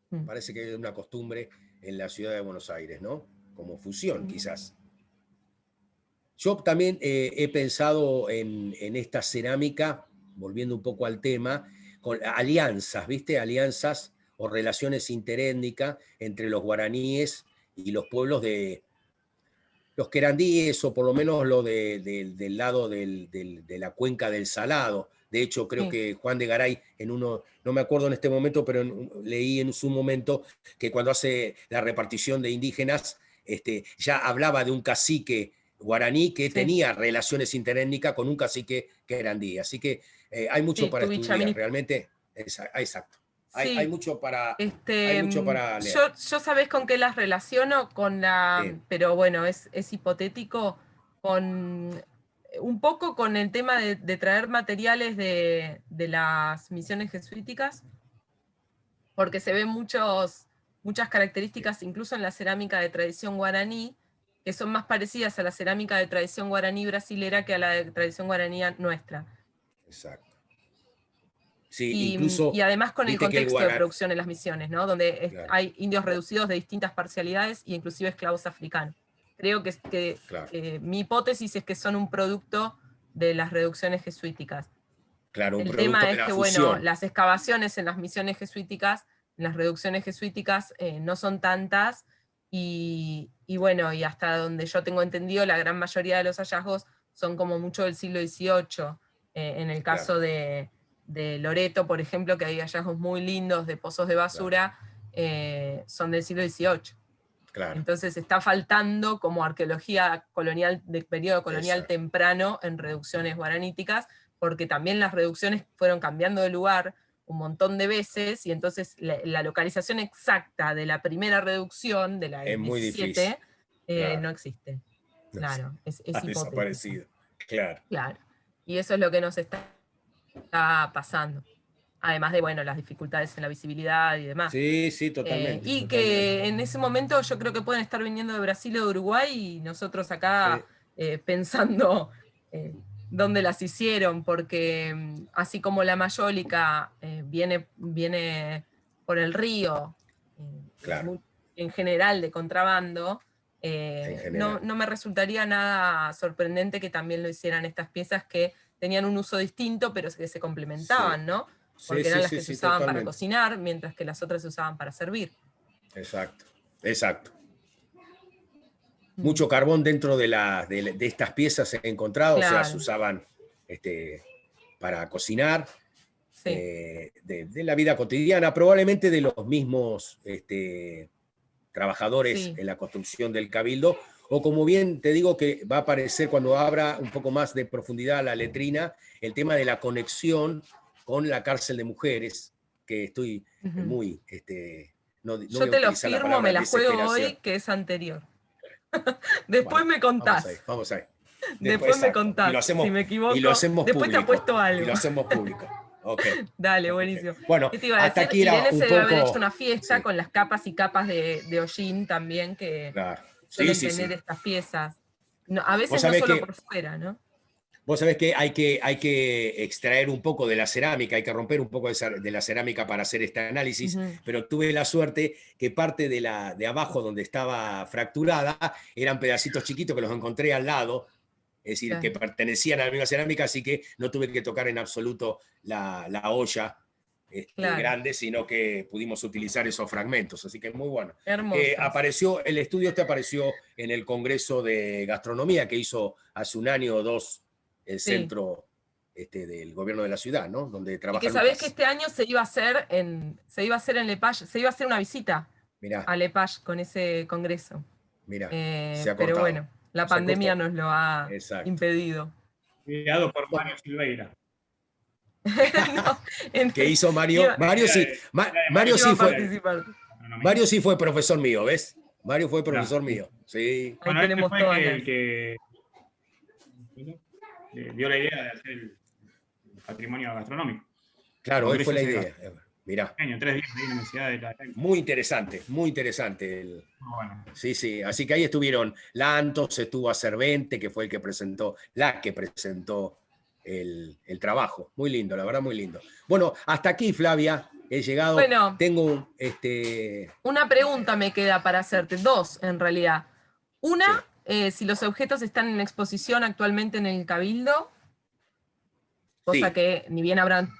Mm. Parece que hay una costumbre en la ciudad de Buenos Aires, ¿no? Como fusión, quizás. Yo también he pensado en esta cerámica, volviendo un poco al tema, con alianzas, ¿viste? Alianzas o relaciones interétnicas entre los guaraníes y los pueblos de los querandíes, o por lo menos lo del lado de la cuenca del Salado. De hecho, creo Sí. que Juan de Garay, en uno, no me acuerdo en este momento, pero leí en su momento que cuando hace la repartición de indígenas, ya hablaba de un cacique guaraní que Sí. tenía relaciones interétnicas con un cacique querandí. Así que hay mucho Sí, para Tubí estudiar, Chamini. realmente. Exacto. Hay Sí, mucho para leer. yo sabés con qué las relaciono, Sí, pero bueno, es hipotético, un poco con el tema de traer materiales de las misiones jesuíticas, porque se ven muchas características, incluso en la cerámica de tradición guaraní, que son más parecidas a la cerámica de tradición guaraní brasilera que a la de tradición guaraní nuestra. exacto. Sí, Y incluso, además con el viste que el contexto de guaraní, producción en las misiones, ¿no? Donde claro, hay indios reducidos de distintas parcialidades y inclusive esclavos africanos. Creo claro, que mi hipótesis es que son un producto de las reducciones jesuíticas. claro, un El producto tema de es la que, bueno, fusión. las excavaciones en las misiones jesuíticas, en las reducciones jesuíticas, no son tantas, y bueno, y hasta donde yo tengo entendido, la gran mayoría de los hallazgos son como mucho del siglo XVIII. En el Claro, caso de Loreto, por ejemplo, que hay hallazgos muy lindos de pozos de basura, son del siglo XVIII. claro, Entonces está faltando como arqueología colonial, de periodo colonial exacto. temprano en reducciones guaraníticas, porque también las reducciones fueron cambiando de lugar un montón de veces, y entonces la localización exacta de la primera reducción, de la Es del muy difícil, 17, claro. no existe. No sé, Claro, es ha hipotético. desaparecido, claro. Claro. Y eso es lo que nos está pasando. Además de, bueno, las dificultades en la visibilidad y demás. Sí, sí, totalmente, Y totalmente. que en ese momento yo creo que pueden estar viniendo de Brasil o de Uruguay, y nosotros acá Sí, pensando dónde las hicieron, porque así como la mayólica viene por el río, claro, en general de contrabando, en no, general. no me resultaría nada sorprendente que también lo hicieran estas piezas que tenían un uso distinto, pero que se Sí, complementaban, ¿no? sí, Porque eran sí, las sí, que se sí, usaban para totalmente. cocinar, mientras que las otras se usaban para servir. Exacto, exacto. Mm, Mucho carbón dentro de estas piezas se ha encontrado, o sea, se claro, usaban para cocinar, sí, de la vida cotidiana, probablemente de los mismos trabajadores sí, en la construcción del cabildo, o como bien te digo que va a aparecer cuando abra un poco más de profundidad la letrina, el tema de la conexión con la cárcel de mujeres, que estoy ujú. muy, no voy Yo a te lo utilizar la firmo, palabra me la juego desesperación. hoy, que es anterior. Después Bueno, me vamos ahí, contás. vamos ahí. Después, Después me exacto. contás. Si me Y lo equivoco, hacemos después te público. apuesto Y algo. lo hacemos público. Ok. Dale, Ok. buenísimo. Bueno, ¿Qué te iba a hasta decir? aquí era Irene un se debe haber hecho poco. una fiesta Sí, con las capas y capas de hollín también, que claro. Sí, suelen sí, tener sí. estas piezas. No, a Vos veces no sabés solo que por fuera, ¿no? Vos sabés que hay que extraer un poco de la cerámica, hay que romper un poco de la cerámica para hacer este análisis, Ujú, pero tuve la suerte que parte de abajo donde estaba fracturada eran pedacitos chiquitos que los encontré al lado, es decir, que claro, pertenecían a la misma cerámica, así que no tuve que tocar en absoluto la olla claro. grande, sino que pudimos utilizar esos fragmentos, así que muy bueno. Hermosas. El estudio apareció en el Congreso de Gastronomía que hizo hace un año o dos el Sí. centro del gobierno de la ciudad, ¿no? Donde Y que trabaja sabés que Lucas. este año se iba a hacer en Lepage, se iba a hacer una visita Mirá, a Lepage con ese congreso. mirá, se ha Pero cortado. bueno, la Se pandemia cortó. nos lo ha Exacto. impedido. Creado por Bueno, Mario Silveira. No, ¿qué hizo Mario? iba, Era de Mario iba a Silveira de participar. gastronomía. Mario sí fue profesor mío, ¿ves? Mario fue Mirá. profesor mío. Sí, Ahí Bueno, este tenemos fue todas el las. que dio la idea de hacer el patrimonio gastronómico. claro, él fue Congreso la Sesgas. idea. Mirá. 3 días ahí en la Universidad de la Ley. Muy interesante, muy interesante. Bueno. Sí, sí. Así que ahí estuvieron Lantos, estuvo Acervente, que fue el que presentó, el trabajo. Muy lindo, la verdad, muy lindo. Bueno, hasta aquí, Flavia, he llegado. Bueno, tengo una pregunta me queda para hacerte, dos en realidad. Una, si los objetos están en exposición actualmente en el Cabildo, cosa sí. que ni bien habrán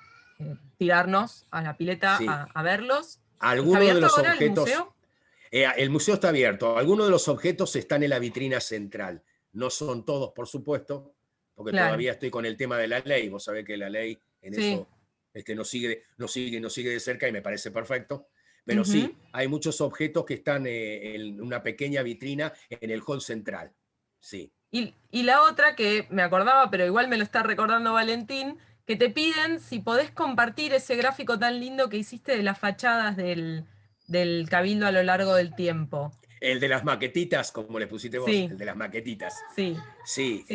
tirarnos a la pileta Sí. a verlos. Algunos de los ahora objetos. el museo? El museo está abierto. Algunos de los objetos están en la vitrina central. No son todos, por supuesto, porque Claro. todavía estoy con el tema de la ley. Vos sabés que la ley en eso nos sigue de cerca y me parece perfecto. Pero sí, hay muchos objetos que están en una pequeña vitrina en el hall central. Sí. Y la otra que me acordaba, pero igual me lo está recordando Valentín, que te piden si podés compartir ese gráfico tan lindo que hiciste de las fachadas del Cabildo a lo largo del tiempo. El de las maquetitas, como le pusiste vos, Sí. el de las maquetitas. Sí. Sí.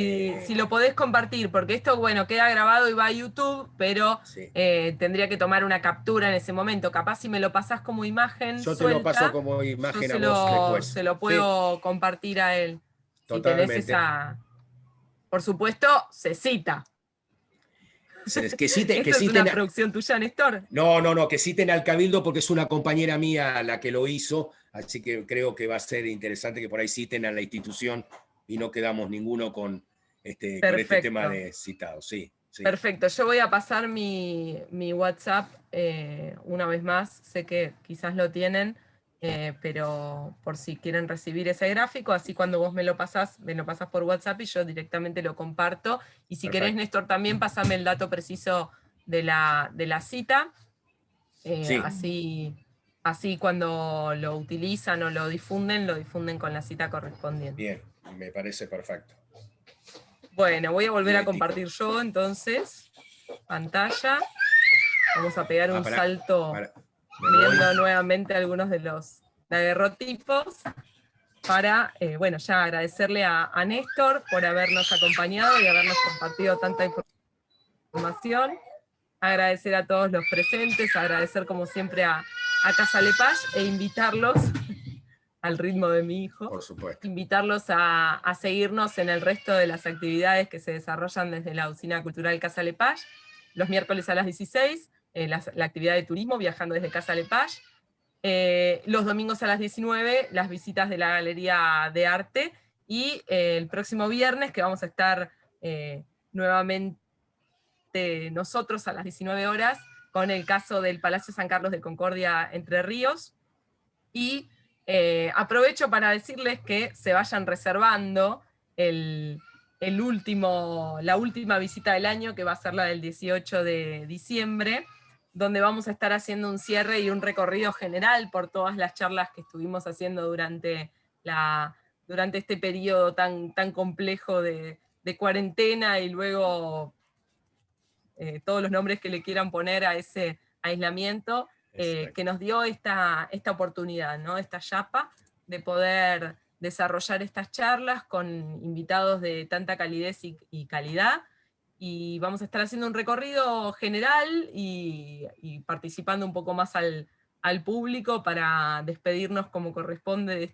Si lo podés compartir, porque esto, bueno, queda grabado y va a YouTube, pero tendría que tomar una captura en ese momento. Capaz si me lo pasás como imagen Yo suelta, te lo paso como imagen yo a vos después. se lo puedo compartir a él. Totalmente. Si tenés esa... Por supuesto, se cita. Que citen, ¿Esto es una producción tuya, Néstor? No, que citen al Cabildo porque es una compañera mía la que lo hizo, así que creo que va a ser interesante que por ahí citen a la institución y no quedamos ninguno con este tema de citados. Sí. Perfecto, yo voy a pasar mi WhatsApp una vez más, sé que quizás lo tienen, pero por si quieren recibir ese gráfico, así cuando vos me lo pasás por WhatsApp y yo directamente lo comparto. Y si querés, Néstor, también pasame el dato preciso de la cita, así cuando lo utilizan o lo difunden con la cita correspondiente. Bien, me parece perfecto. Bueno, voy a volver a compartir yo entonces, pantalla. Vamos a pegar un salto viendo nuevamente algunos de los daguerrotipos para, ya agradecerle a Néstor por habernos acompañado y habernos compartido tanta información. Agradecer a todos los presentes, agradecer como siempre a Casa Lepage e invitarlos al ritmo de mi hijo. Por supuesto. Invitarlos a seguirnos en el resto de las actividades que se desarrollan desde la Usina Cultural Casa Lepage. Los miércoles a las 16, la actividad de turismo, viajando desde Casa Lepage. Los domingos a las 19, las visitas de la Galería de Arte. Y el próximo viernes, que vamos a estar nuevamente nosotros a las 19 horas, con el caso del Palacio San Carlos de Concordia, Entre Ríos. Y aprovecho para decirles que se vayan reservando la última visita del año, que va a ser la del 18 de diciembre, donde vamos a estar haciendo un cierre y un recorrido general por todas las charlas que estuvimos haciendo durante este periodo tan complejo de cuarentena, y luego todos los nombres que le quieran poner a ese aislamiento. Que nos dio esta oportunidad, ¿no? Esta chapa de poder desarrollar estas charlas con invitados de tanta calidez y calidad, y vamos a estar haciendo un recorrido general y participando un poco más al público para despedirnos como corresponde de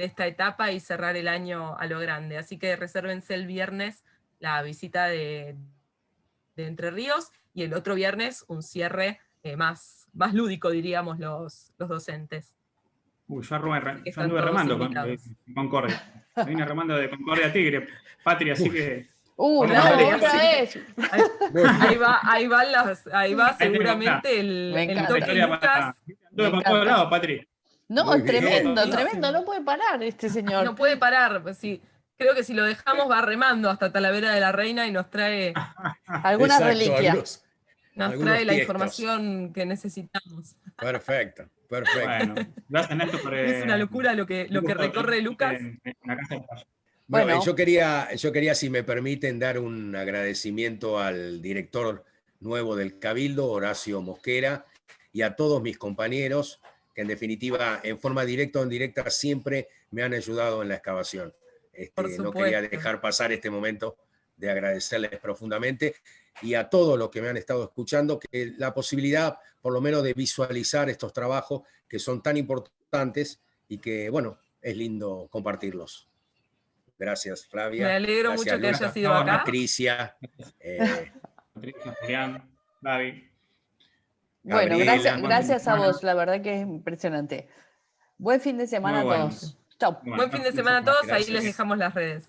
esta etapa y cerrar el año a lo grande. Así que resérvense el viernes la visita de Entre Ríos, y el otro viernes un cierre más lúdico, diríamos, los docentes. Yo anduve remando con Concordia. Vine remando de Concordia a Tigre, Patria, así que... otra vez. Ahí va seguramente el toque Lucas. Anduve por todos lados, Patri. No, tremendo, no puede parar este señor. No puede parar, pues sí. Creo que si lo dejamos va remando hasta Talavera de la Reina y nos trae algunas reliquias. Nos trae la información que necesitamos. Perfecto. Bueno, gracias, Néstor, es una locura lo que recorre Lucas. Bueno, yo quería, si me permiten, dar un agradecimiento al director nuevo del Cabildo, Horacio Mosquera, y a todos mis compañeros, que en definitiva, en forma directa o indirecta, siempre me han ayudado en la excavación. No quería dejar pasar este momento de agradecerles profundamente. y a todos los que me han estado escuchando, que la posibilidad por lo menos de visualizar estos trabajos que son tan importantes y que, bueno, es lindo compartirlos. Gracias, Flavia. Me alegro Gracias, mucho que Luz, hayas ido acá. Patricia. Patricia, Julián, Flavi. Bueno, Gabriela, gracias a vos, la verdad que es impresionante. Buen fin de semana Muy a bueno. todos. Chau. Bueno, Buen fin de semana a todos, ahí les Gracias. dejamos las redes.